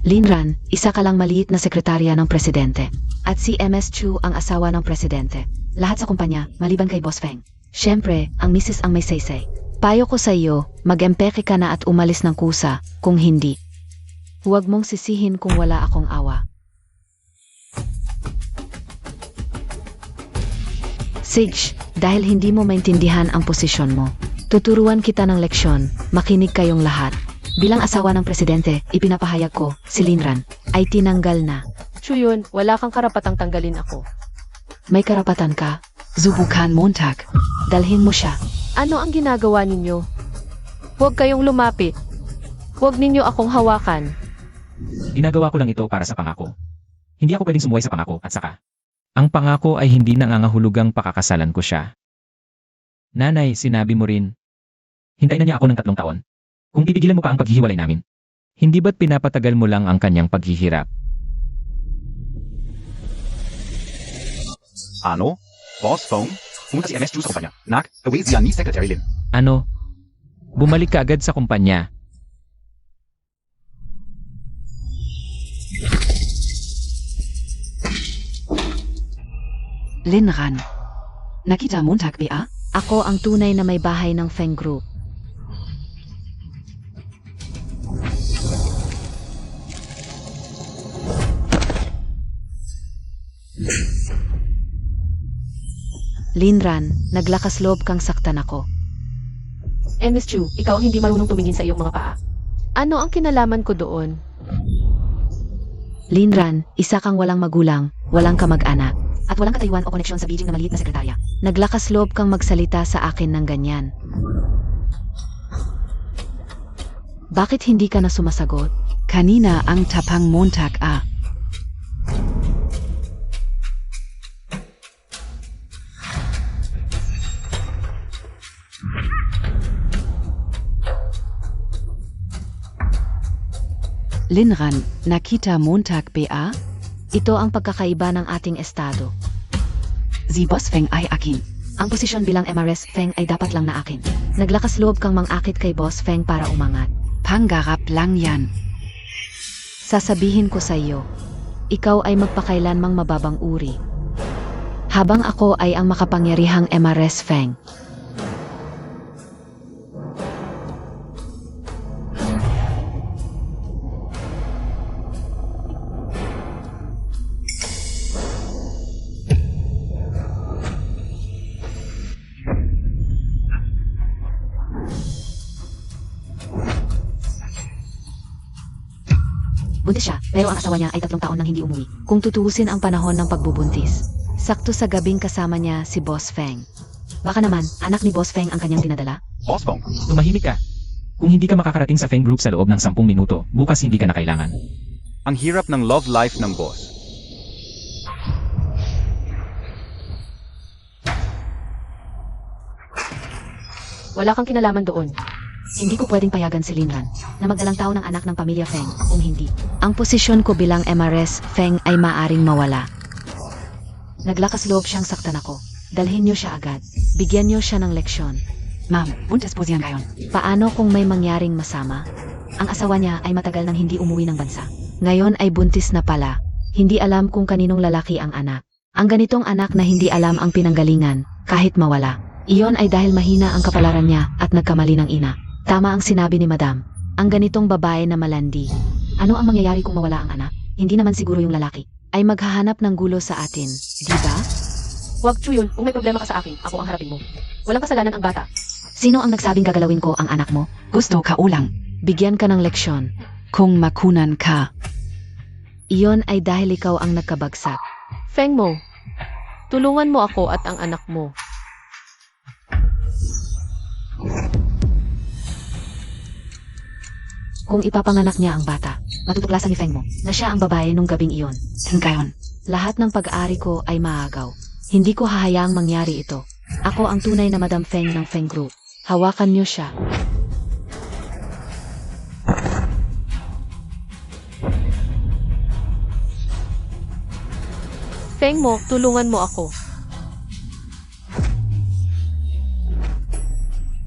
Linran, isa ka lang maliit na sekretarya ng presidente. At si MS Chu ang asawa ng presidente. Lahat sa kumpanya, maliban kay Boss Feng. Siyempre, ang misis ang may say-say. Payo ko sa iyo, mag-empeke ka na at umalis ng kusa, kung hindi. Huwag mong sisihin kung wala akong awa. Sige, dahil hindi mo maintindihan ang posisyon mo. Tuturuan kita ng leksyon, makinig kayong lahat. Bilang asawa ng presidente, ipinapahayag ko, si Linran, ay tinanggal na. Chuyun, wala kang karapatang tanggalin ako. May karapatan ka, Subukan Montag. dalhin mo siya. Ano ang ginagawa ninyo? Huwag kayong lumapit. Huwag ninyo akong hawakan. Ginagawa ko lang ito para sa pangako. Hindi ako pwedeng sumuway sa pangako at saka. Ang pangako ay hindi nangangahulugang pakakasalan ko siya. Nanay, sinabi mo rin. Hintayin na niya ako ng 3 taon. Kung pipigilan mo pa ang paghihiwalay namin. Hindi ba't pinapatagal mo lang ang kanyang paghihirap? Ano? Boss Feng? Pumunta si MS Chu sa kumpanya. Nak, away siya ni Secretary Lin. Ano? Bumalik ka agad sa kumpanya. Linran. Nakita Montag BA? Ako ang tunay na may bahay ng Feng Group. Linran, naglakas loob kang saktan ako. Miss Chu, ikaw ang hindi marunong tumingin sa iyong mga paa. Ano ang kinalaman ko doon? Linran, isa kang walang magulang, walang kamag-anak, at walang katayuan o koneksyon sa Beijing na maliit na sekretarya. Naglakas loob kang magsalita sa akin ng ganyan. Bakit hindi ka na sumasagot? Kanina ang tapang Montag A. Linran, nakita Montag BA? Ito ang pagkakaiba ng ating estado. Si Boss Feng ay akin. Ang posisyon bilang MRS Feng ay dapat lang na akin. Naglakas loob kang mangakit kay Boss Feng para umangat. Pangarap lang yan. Sasabihin ko sa iyo, ikaw ay magpakailanmang mababang uri. Habang ako ay ang makapangyarihang MRS Feng. Buntis siya, pero ang asawa niya ay 3 taon nang hindi umuwi. Kung tutuusin ang panahon ng pagbubuntis, sakto sa gabing kasama niya si Boss Feng. Baka naman, anak ni Boss Feng ang kanyang dinadala? Boss Feng? Tumahimik ka. Kung hindi ka makakarating sa Feng Group sa loob ng 10 minuto, bukas hindi ka na kailangan. Ang hirap ng love life ng boss. Wala kang kinalaman doon. Hindi ko pwedeng payagan si Linran na magdalang tao ng anak ng pamilya Feng kung hindi. Ang posisyon ko bilang MRS Feng ay maaring mawala. Naglakas loob siyang saktan ako. Dalhin niyo siya agad. Bigyan niyo siya ng leksyon. Ma'am, buntis po siya ngayon. Paano kung may mangyaring masama? Ang asawa niya ay matagal nang hindi umuwi ng bansa. Ngayon ay buntis na pala. Hindi alam kung kaninong lalaki ang anak. Ang ganitong anak na hindi alam ang pinanggalingan, kahit mawala. Iyon ay dahil mahina ang kapalaran niya at nagkamali ng ina. Tama ang sinabi ni Madam. Ang ganitong babae na malandi. Ano ang mangyayari kung mawala ang anak? Hindi naman siguro yung lalaki ay maghahanap ng gulo sa atin, di ba? Huwag, Chuyun, kung may problema ka sa akin, ako ang harapin mo. Walang kasalanan ang bata. Sino ang nagsabing gagalawin ko ang anak mo? Gusto ka ulang. Bigyan ka ng leksyon. Kung makunan ka. Iyon ay dahil ikaw ang nagkabagsak. Feng mo, tulungan mo ako at ang anak mo. Kung ipapanganak niya ang bata, matutuklasan ni Feng mo na siya ang babae nung gabing iyon. Ngayon, Lahat ng pag-ari ko ay maagaw. Hindi ko hahayaang mangyari ito. Ako ang tunay na Madam Feng ng Feng Group. Hawakan niyo siya. Feng mo, tulungan mo ako.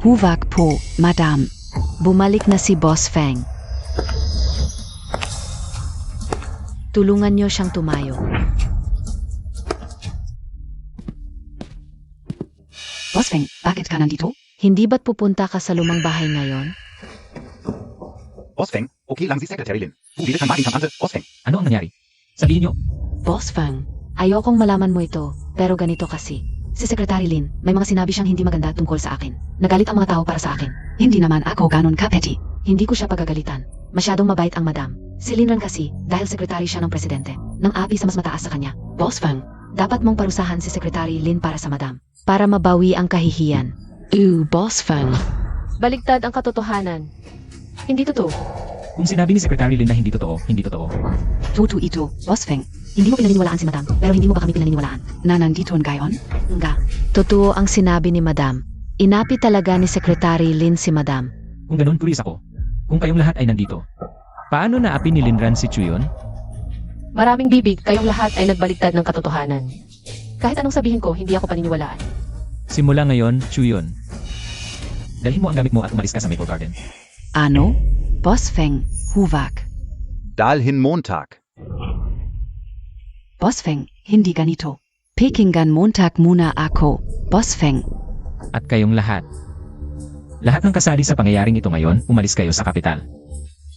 huwag po, Madam. Bumalik na si Boss Feng. Tulungan niyo siyang tumayo. Boss Feng, bakit ka nandito? Hindi ba't pupunta ka sa lumang bahay ngayon? Boss Feng, okay lang si Secretary Lin. Pumili kang maing kang Boss Feng. Ano ang nangyari? Sabihin niyo. Boss Feng. Ayokong malaman mo ito, pero ganito kasi. Si Secretary Lin, may mga sinabi siyang hindi maganda tungkol sa akin. Nagalit ang mga tao para sa akin. Hindi naman ako ganon ka-petty. Hindi ko siya pagagalitan. Masyadong mabait ang madam. Si Linran kasi, dahil sekretary siya ng presidente, nang api sa mas mataas sa kanya. Boss Feng. Dapat mong parusahan si Secretary Lin para sa madam. Para mabawi ang kahihiyan. Boss Feng. Baligtad ang katotohanan. Hindi totoo. Kung sinabi ni Secretary Lin na hindi totoo, hindi totoo. Totoo ito, Boss Feng. Hindi mo pinaniniwalaan si madam, pero hindi mo ba kami pinaniniwalaan? Na nandito ngayon? Nga. Totoo ang sinabi ni madam. Inapi talaga ni Secretary Lin si madam. Kung ganun, curious ako. Kung kayong lahat ay nandito, paano naapi ni Linran si Chuyon? Maraming bibig, kayong lahat ay nagbaligtad ng katotohanan. Kahit anong sabihin ko, hindi ako paniniwalaan. Simula ngayon, Chuyon. Dalhin mo ang gamit mo at umalis ka sa Maple Garden. Ano? Boss Feng, huwag. Dalhin Montag. Boss Feng, hindi ganito. Pakinggan Montag muna ako, Boss Feng. At kayong lahat. Lahat ng kasali sa pangyayaring ito ngayon, umalis kayo sa kapital.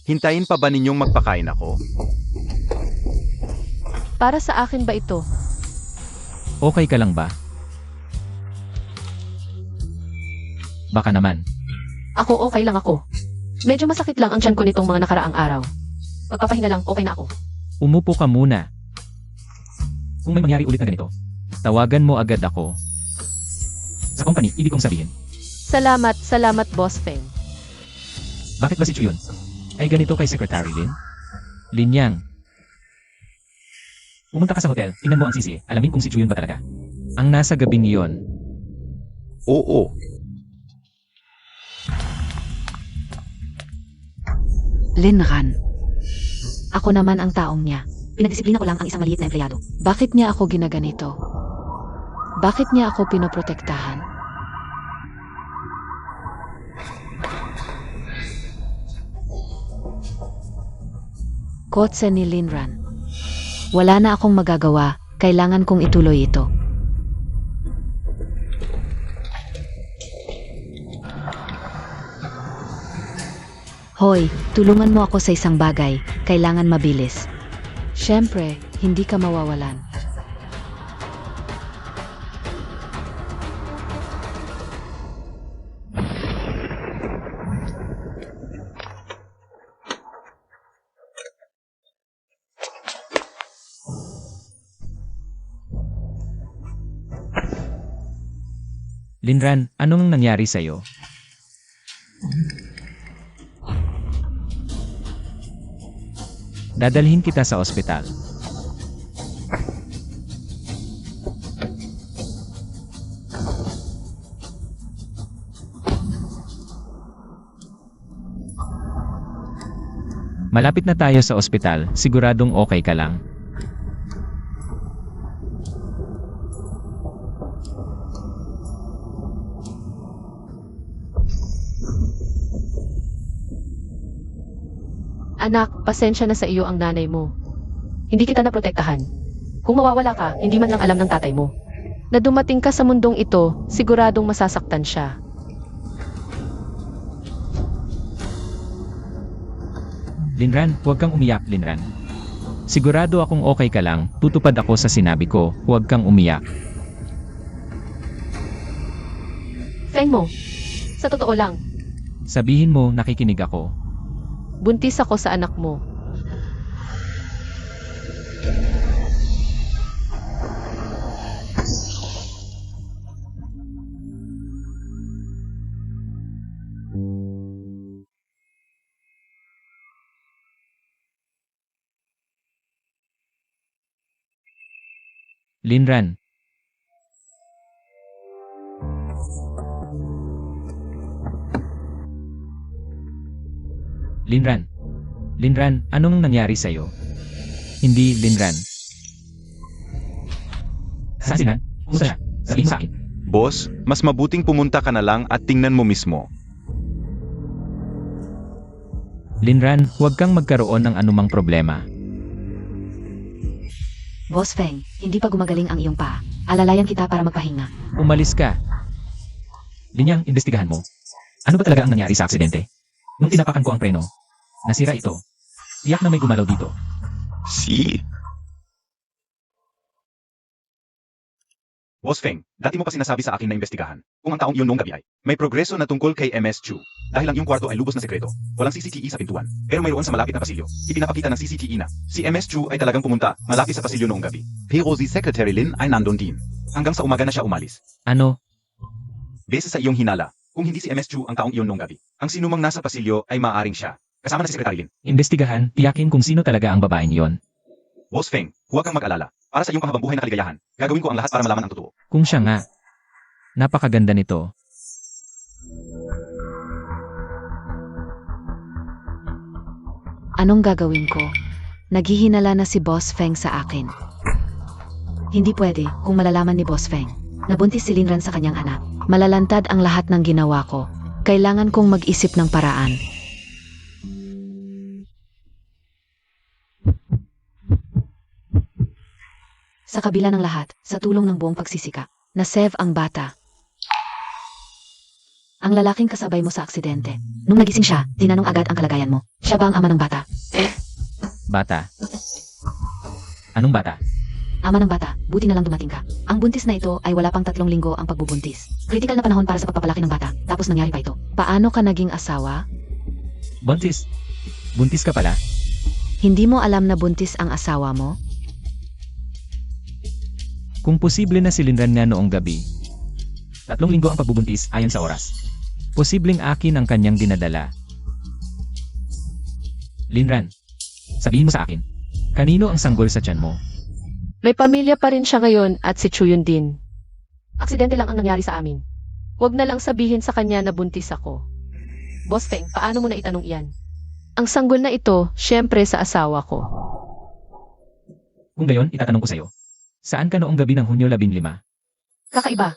Hintayin pa ba ninyong magpakain ako? Para sa akin ba ito? Okay ka lang ba? Baka naman. Ako okay lang ako. Medyo masakit lang ang tiyan ko nitong mga nakaraang araw. Magpapahinga lang, okay na ako. Umupo ka muna. Kung may mangyari ulit na ganito, tawagan mo agad ako. Sa company, ibig kong sabihin. Salamat, Boss Feng. Bakit ba si Chuyon ay ganito kay Secretary Lin? Linyang. Pumunta ka sa hotel, tingnan mo ang sisi, alamin kung si Chuyon ba talaga. Ang nasa gabing iyon. Oo. Linran. Ako naman ang taong niya. Pinagdisiplina ko lang ang isang maliit na empleyado. Bakit niya ako ginaganito? Bakit niya ako pinoprotektahan? Kotse ni Linran. Wala na akong magagawa, kailangan kong ituloy ito. Hoy, tulungan mo ako sa isang bagay, kailangan mabilis. Siyempre, hindi ka mawawalan. Linran, anong nangyari sa'yo? Dadalhin kita sa ospital. Malapit na tayo sa ospital, siguradong okay ka lang. Anak, pasensya na sa iyo ang nanay mo. Hindi kita naprotektahan. Kung mawawala ka, hindi man lang alam ng tatay mo. Na dumating ka sa mundong ito, siguradong masasaktan siya. Linran, huwag kang umiyak, Linran. Sigurado akong okay ka lang, tutupad ako sa sinabi ko, huwag kang umiyak. Feng mo, sa totoo lang, Sabihin mo, nakikinig ako. buntis ako sa anak mo. Linran. Linran. Linran, anong nangyari sa'yo? Hindi, Linran. Saan si Nan? Kumusta siya? Sabihin mo sa akin. Boss, mas mabuting pumunta ka na lang at tingnan mo mismo. Linran, huwag kang magkaroon ng anumang problema. Boss Feng, hindi pa gumagaling ang iyong paa. Alalayan kita para magpahinga. Umalis ka. Linyang, imbestigahan mo. Ano ba talaga ang nangyari sa aksidente? Nung tinapakan ko ang preno, nasira ito. Tiyak na may gumalaw dito. Si. Boss Feng, dati mo pa sinasabi sa akin na imbestigahan kung ang taong iyon noong gabi ay may progreso na tungkol kay MS Chu. Dahil ang iyong kwarto ay lubos na sekreto. Walang CCTV sa pintuan. Pero mayroon sa malapit na pasilyo. Ipinapakita ng CCTV na si MS Chu ay talagang pumunta malapit sa pasilyo noong gabi. Pero si Secretary Lin ay nandun din. Hanggang sa umaga na siya umalis. Ano? Base sa iyong hinala, kung hindi si MS Chu ang taong iyon noong gabi, ang sinumang nasa pasilyo ay maaaring siya. Kasama na si Secretary Lin. Imbestigahan, tiyakin kung sino talaga ang babaeng yon. Boss Feng, huwag kang mag-alala. Para sa iyong kahabang-buhay na kaligayahan, gagawin ko ang lahat para malaman ang totoo. Kung siya nga. Napakaganda nito. Anong gagawin ko? Naghihinala na si Boss Feng sa akin. Hindi pwede kung malalaman ni Boss Feng. Nabuntis si Linran sa kanyang anak. Malalantad ang lahat ng ginawa ko. Kailangan kong mag-isip ng paraan. Sa kabila ng lahat, sa tulong ng buong pagsisikap, na-save ang bata. Ang lalaking kasabay mo sa aksidente. Nung nagising siya, tinanong agad ang kalagayan mo. Siya ba ang ama ng bata? Bata. Anong bata? Ama ng bata, buti na lang dumating ka. Ang buntis na ito ay wala pang 3 linggo ang pagbubuntis. Critical na panahon para sa pagpapalaki ng bata, tapos nangyari pa ito. Paano ka naging asawa? Buntis. Buntis ka pala? Hindi mo alam na buntis ang asawa mo? Kung posible na si Linran nga noong gabi. 3 linggo ang pagbubuntis ayon sa oras. Posibleng akin ang kanyang dinadala. Linran, sabihin mo sa akin, kanino ang sanggol sa tiyan mo? May pamilya pa rin siya ngayon at si Chuyun din. Aksidente lang ang nangyari sa amin. Huwag na lang sabihin sa kanya na buntis ako. Boss Feng, paano mo na itanong iyan? Ang sanggol na ito, syempre sa asawa ko. Kung gayon, itatanong ko sa'yo. Saan ka noong gabi ng Hunyo 15? Kakaiba.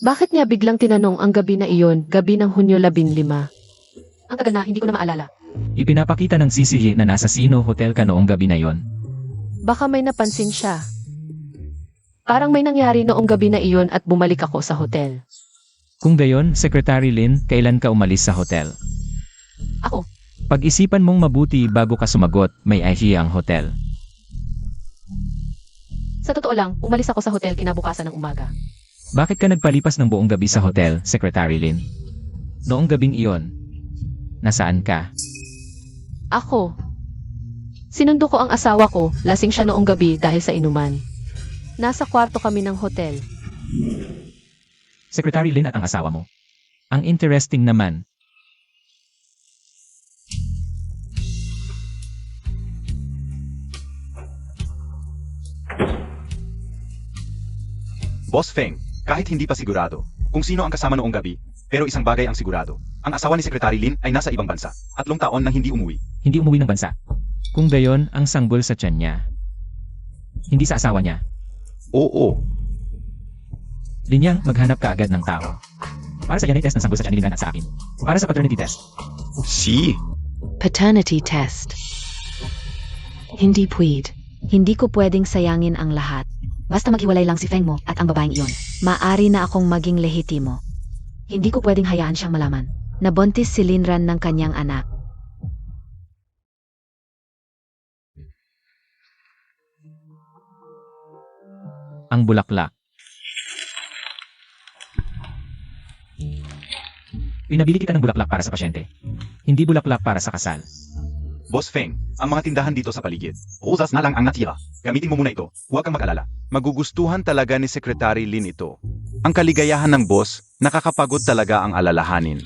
Bakit niya biglang tinanong ang gabi na iyon, gabi ng Hunyo 15? Ang tagal na, hindi ko na maalala. Ipinapakita ng CCTV na nasa Sino Hotel ka noong gabi na yon. Baka may napansin siya. Parang may nangyari noong gabi na iyon at bumalik ako sa hotel. Kung gayon, Secretary Lin, kailan ka umalis sa hotel? Ako. Pag-isipan mong mabuti bago ka sumagot, may IHI ang hotel. Sa totoo lang, umalis ako sa hotel kinabukasan ng umaga. Bakit ka nagpalipas ng buong gabi sa hotel, Secretary Lin? Noong gabing iyon, nasaan ka? Ako. Sinundo ko ang asawa ko, lasing siya noong gabi dahil sa inuman. Nasa kwarto kami ng hotel. Secretary Lin at ang asawa mo. Ang interesting naman. Boss Feng, kahit hindi pa sigurado kung sino ang kasama noong gabi, pero isang bagay ang sigurado. Ang asawa ni Secretary Lin ay nasa ibang bansa, 3 taon nang hindi umuwi. Hindi umuwi ng bansa. Kung gayon, ang sanggol sa tiyan niya. Hindi sa asawa niya. Oo. Linyang, maghanap ka agad ng tao. Para sa DNA test ng sanggol sa tiyan ni Linran at sa akin. Para sa paternity test. Si. Paternity test. Hindi pwede. Hindi ko pwedeng sayangin ang lahat. Basta maghiwalay lang si Feng mo at ang babaeng iyon. Maari na akong maging lehitimo. Hindi ko pwedeng hayaan siyang malaman. Nabuntis si Linran ng kanyang anak. Ang bulaklak. Pinabili kita ng bulaklak para sa pasyente. Hindi bulaklak para sa kasal. Boss Feng, ang mga tindahan dito sa paligid. Rosas na lang ang natira. Gamitin mo muna ito. Huwag kang mag-alala. Magugustuhan talaga ni Secretary Lin ito. Ang kaligayahan ng boss, nakakapagod talaga ang alalahanin.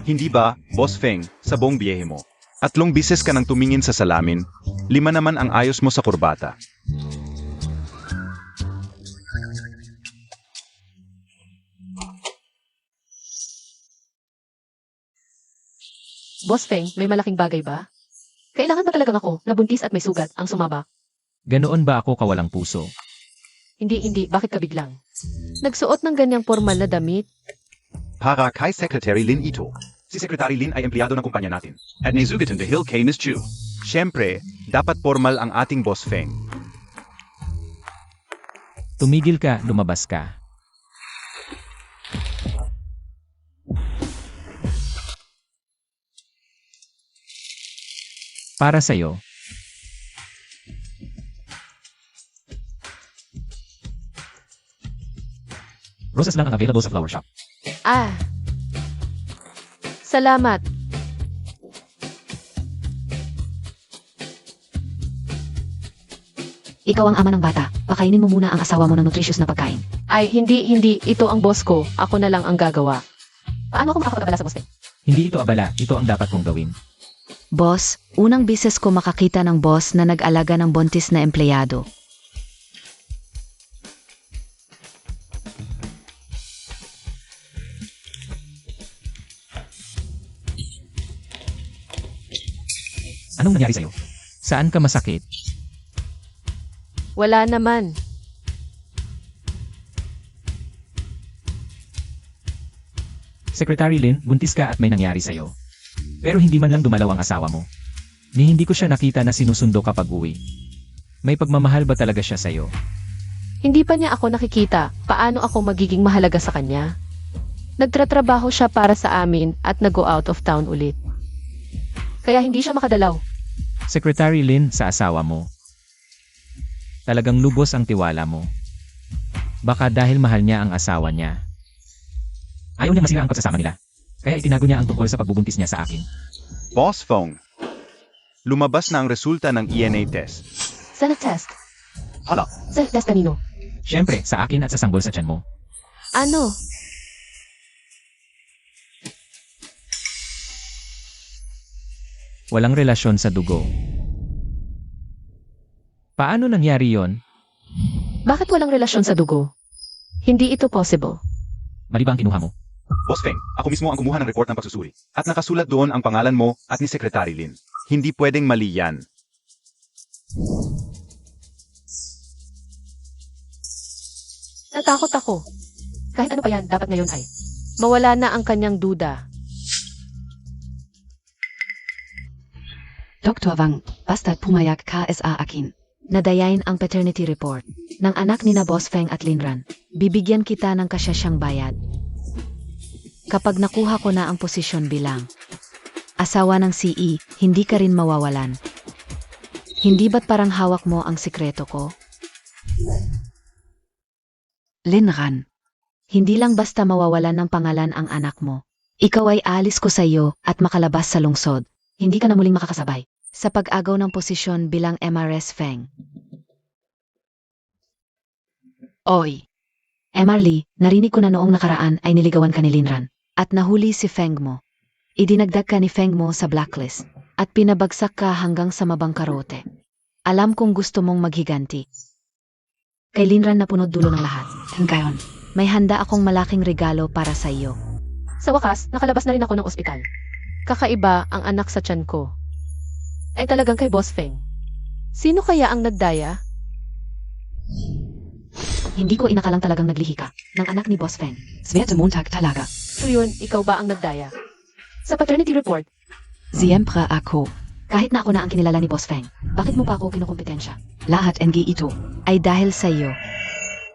Hindi ba, Boss Feng, sa buong biyehe mo? 3 bises ka nang tumingin sa salamin, 5 naman ang ayos mo sa kurbata. Boss Feng, may malaking bagay ba? Kailangan ba talagang ako, nabuntis at may sugat, ang sumabak? Ganoon ba ako kawalang puso? Hindi, bakit ka biglang? Nagsuot ng ganyang formal na damit? Para kay Secretary Lin ito. Si Secretary Lin ay empleyado ng kumpanya natin. At naisugatan dahil kay Miss Chu. Siyempre, dapat formal ang ating Boss Feng. Tumigil ka, lumabas ka. Para sa'yo. Roses lang ang available sa flower shop. Ah. Salamat. Ikaw ang ama ng bata. Pakainin mo muna ang asawa mo ng nutritious na pagkain. Ay, hindi. Ito ang boss ko. Ako na lang ang gagawa. Paano ako makakapag-abala sa boss Feng? Hindi ito abala, ito ang dapat kong gawin. Boss, unang bises ko makakita ng boss na nag-alaga ng buntis na empleyado. Anong nangyari sa'yo? Saan ka masakit? Wala naman. Secretary Lin, buntis ka at may nangyari sa'yo. Pero hindi man lang dumalaw ang asawa mo. Ni hindi ko siya nakita na sinusundo kapag uwi. May pagmamahal ba talaga siya sa'yo? Hindi pa niya ako nakikita. Paano ako magiging mahalaga sa kanya? Nagtratrabaho siya para sa amin at nag-go out of town ulit. Kaya hindi siya makadalaw. Secretary Lin, sa asawa mo. Talagang lubos ang tiwala mo. Baka dahil mahal niya ang asawa niya. Ayaw niya masira ang pagsasama nila. Kaya itinago niya ang tungkol sa pagbubuntis niya sa akin. Boss Feng. Lumabas na ang resulta ng ENA test. Sa test? Hala, Sa test kanino? Siyempre, sa akin at sa sanggol sa tiyan mo. Ano? Walang relasyon sa dugo. Paano nangyari yon? Bakit walang relasyon sa dugo? Hindi ito possible. Mali ba ang kinuha mo? Boss Feng, ako mismo ang kumuha ng report ng pagsusuri. At nakasulat doon ang pangalan mo at ni Secretary Lin. Hindi pwedeng mali yan. Natakot ako. Kahit ano pa yan, dapat ngayon ay mawala na ang kanyang duda. Dr. Wang, bastard pumayak KSA akin. Nadayain ang paternity report ng anak ni na Boss Feng at Linran. Bibigyan kita ng kasyasyang bayad. Kapag nakuha ko na ang posisyon bilang asawa ng CE, hindi ka rin mawawalan. Hindi ba't parang hawak mo ang sikreto ko? Linran, Hindi lang basta mawawalan ng pangalan ang anak mo. Ikaw ay alis ko sa iyo at makalabas sa lungsod. Hindi ka na muling makakasabay sa pag-agaw ng posisyon bilang MRS Feng. Oy, Emarly, narinig ko na noong nakaraan ay niligawan ka ni Linran at nahuli si Feng mo. Idinagdag ka ni Feng mo sa blacklist at pinabagsak ka hanggang sa mabangkarote. Alam kong gusto mong maghiganti. Kay Linran na punod dulo ng lahat. ngayon, May handa akong malaking regalo para sa iyo. Sa wakas, nakalabas na rin ako ng ospital. Kakaiba ang anak sa tiyan ko. Ay talagang kay Boss Feng. Sino kaya ang nagdaya? Hindi ko inakalang talagang naglihi ka ng anak ni Boss Feng. Sverte Montag talaga. So yun, ikaw ba ang nagdaya? Sa paternity report, Siempre ako. Kahit na ako na ang kinilala ni Boss Feng, bakit mo pa ako kinukumpetensya? Lahat NG ito. Ay dahil sa iyo.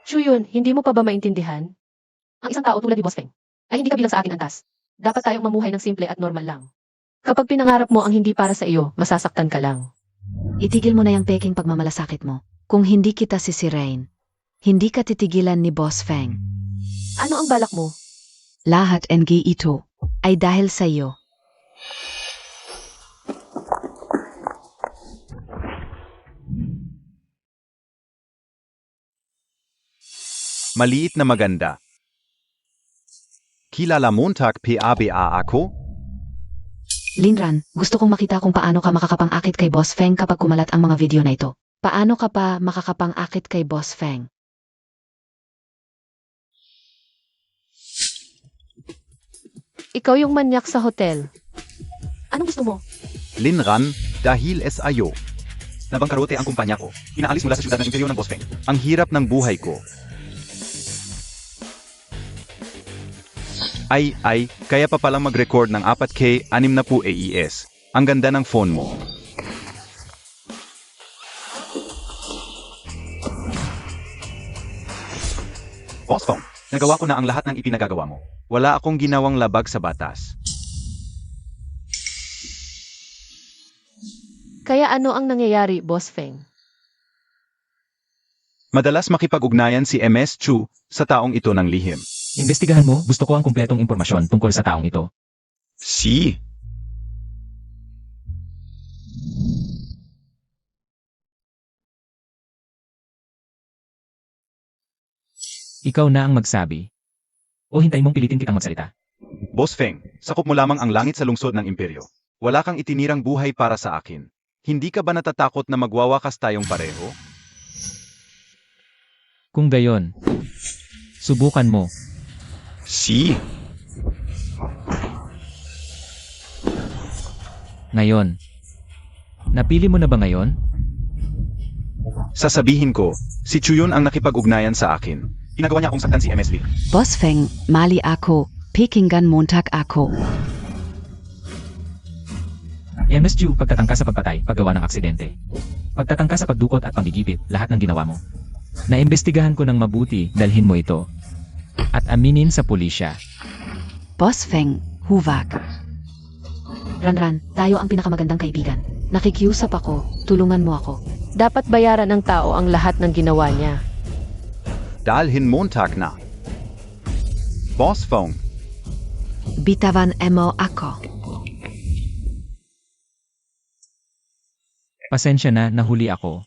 Chuyun, hindi mo pa ba maintindihan? Ang isang tao tulad ni Boss Feng ay hindi kabilang sa akin antas. Dapat tayong mamuhay ng simple at normal lang. Kapag pinangarap mo ang hindi para sa iyo, masasaktan ka lang. Itigil mo na yung peking pagmamalasakit mo. Kung hindi kita sisirain, hindi ka titigilan ni Boss Feng. Ano ang balak mo? Lahat NG ito. Ay dahil sa iyo. Maliit na maganda. Kilala Montag PABA ako? Linran, gusto kong makita kung paano ka makakapang-akit kay Boss Feng kapag kumalat ang mga video na ito. Paano ka pa makakapang-akit kay Boss Feng? Ikaw yung manyak sa hotel. Anong gusto mo? Linran, dahil SIO. Nabangkarote ang kumpanya ko. Inaalis mula sa syudad ng imperyo ng Boss Feng. Ang hirap ng buhay ko. Ay, kaya pa palang mag-record ng 4K 60 AES. Ang ganda ng phone mo. Boss Feng, nagawa ko na ang lahat ng ipinagagawa mo. Wala akong ginawang labag sa batas. Kaya ano ang nangyayari, Boss Feng? Madalas makipag-ugnayan si MS Chu sa taong ito ng lihim. Imbestigahan mo, gusto ko ang kumpletong impormasyon tungkol sa taong ito. Si. Ikaw na ang magsabi. O hintay mong pilitin kitang magsalita. Boss Feng, sakop mo lamang ang langit sa lungsod ng imperyo. Wala kang itinirang buhay para sa akin. Hindi ka ba natatakot na magwawakas tayong pareho? Kung gayon, subukan mo. Si. Ngayon. Napili mo na ba ngayon? Sasabihin ko, si Chuyun ang nakipag-ugnayan sa akin. Ginagawa niya akong saktan si MS Lee. Boss Feng, mali ako. Pekingan Montag ako. MS Chu, pagtatangka sa pagpatay, paggawa ng aksidente. Pagtatangka sa pagdukot at panggigipit, lahat ng ginawa mo. Naimbestigahan ko ng mabuti, dalhin mo ito. At aminin sa pulisya. Boss Feng, huwag. Ranran, tayo ang pinakamagandang kaibigan. Nakikiusap ako, tulungan mo ako. Dapat bayaran ng tao ang lahat ng ginawa niya. Dalhin Montag na. Boss Feng, Bitawan mo ako. Pasensya na, nahuli ako.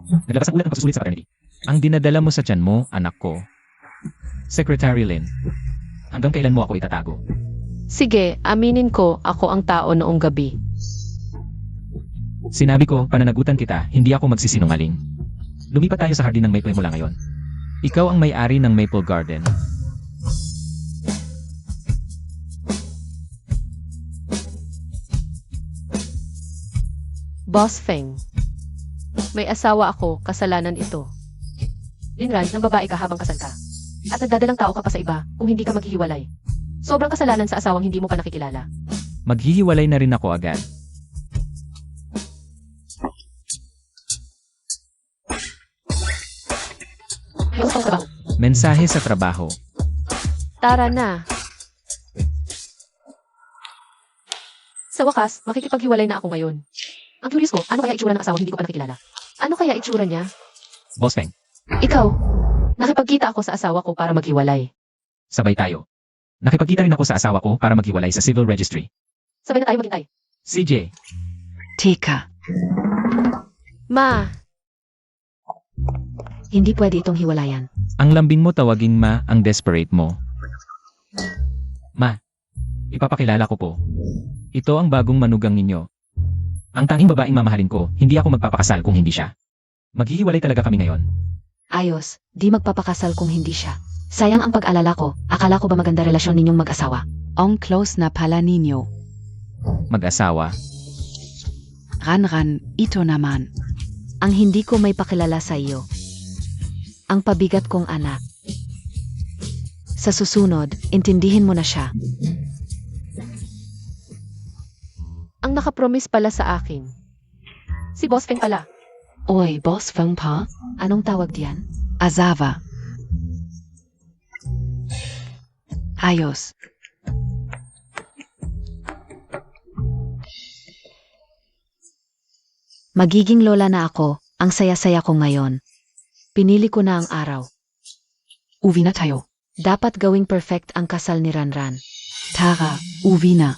Naglabas ang ulat ng pagsusulit sa paternity. Ang dinadala mo sa tiyan mo, anak ko. Secretary Lin. Hanggang kailan mo ako itatago? Sige, aminin ko, ako ang tao noong gabi. Sinabi ko, pananagutan kita, hindi ako magsisinungaling. Lumipat tayo sa hardin ng Maple mula ngayon. Ikaw ang may-ari ng Maple Garden. Boss Feng, may asawa ako, kasalanan ito. Linran, ng babae ka habang kasal ka. At nagdadalang tao ka pa sa iba kung hindi ka maghihiwalay. Sobrang kasalanan sa asawang hindi mo pa nakikilala. Maghihiwalay na rin ako agad. May usaw ka ba? Mensahe sa trabaho. Tara na. Sa wakas, makikipaghiwalay na ako ngayon. Ang curious ko, ano kaya itsura ng asawang hindi ko pa nakikilala? Ano kaya itsura niya? Boss Feng, Ikaw, nakipagkita ako sa asawa ko para maghiwalay. sabay tayo. Nakipagkita rin ako sa asawa ko para maghiwalay sa civil registry. Sabay na tayo maghintay. CJ, Teka. Ma, Hindi pwede itong hiwalayan. ang lambing mo tawaging ma, ang desperate mo. Ma, ipapakilala ko po. Ito ang bagong manugang ninyo. Ang tanging babaeng mamahalin ko, hindi ako magpapakasal kung hindi siya. Maghihiwalay talaga kami ngayon. Ayos, di magpapakasal kung hindi siya. Sayang ang pag-alala ko, akala ko ba maganda relasyon ninyong mag-asawa? On close na pala ninyo. Mag-asawa. Ran, ito naman. Ang hindi ko may pakilala sa iyo. Ang pabigat kong anak. Sa susunod, intindihin mo na siya. ang nakapromise pala sa akin. Si Boss Feng pala. Oy, Boss Feng pa? Anong tawag diyan? Asawa. Ayos. Magiging lola na ako, ang saya-saya ko ngayon. Pinili ko na ang araw. Uwi na tayo. Dapat gawing perfect ang kasal ni Ranran. Tara, uwi na.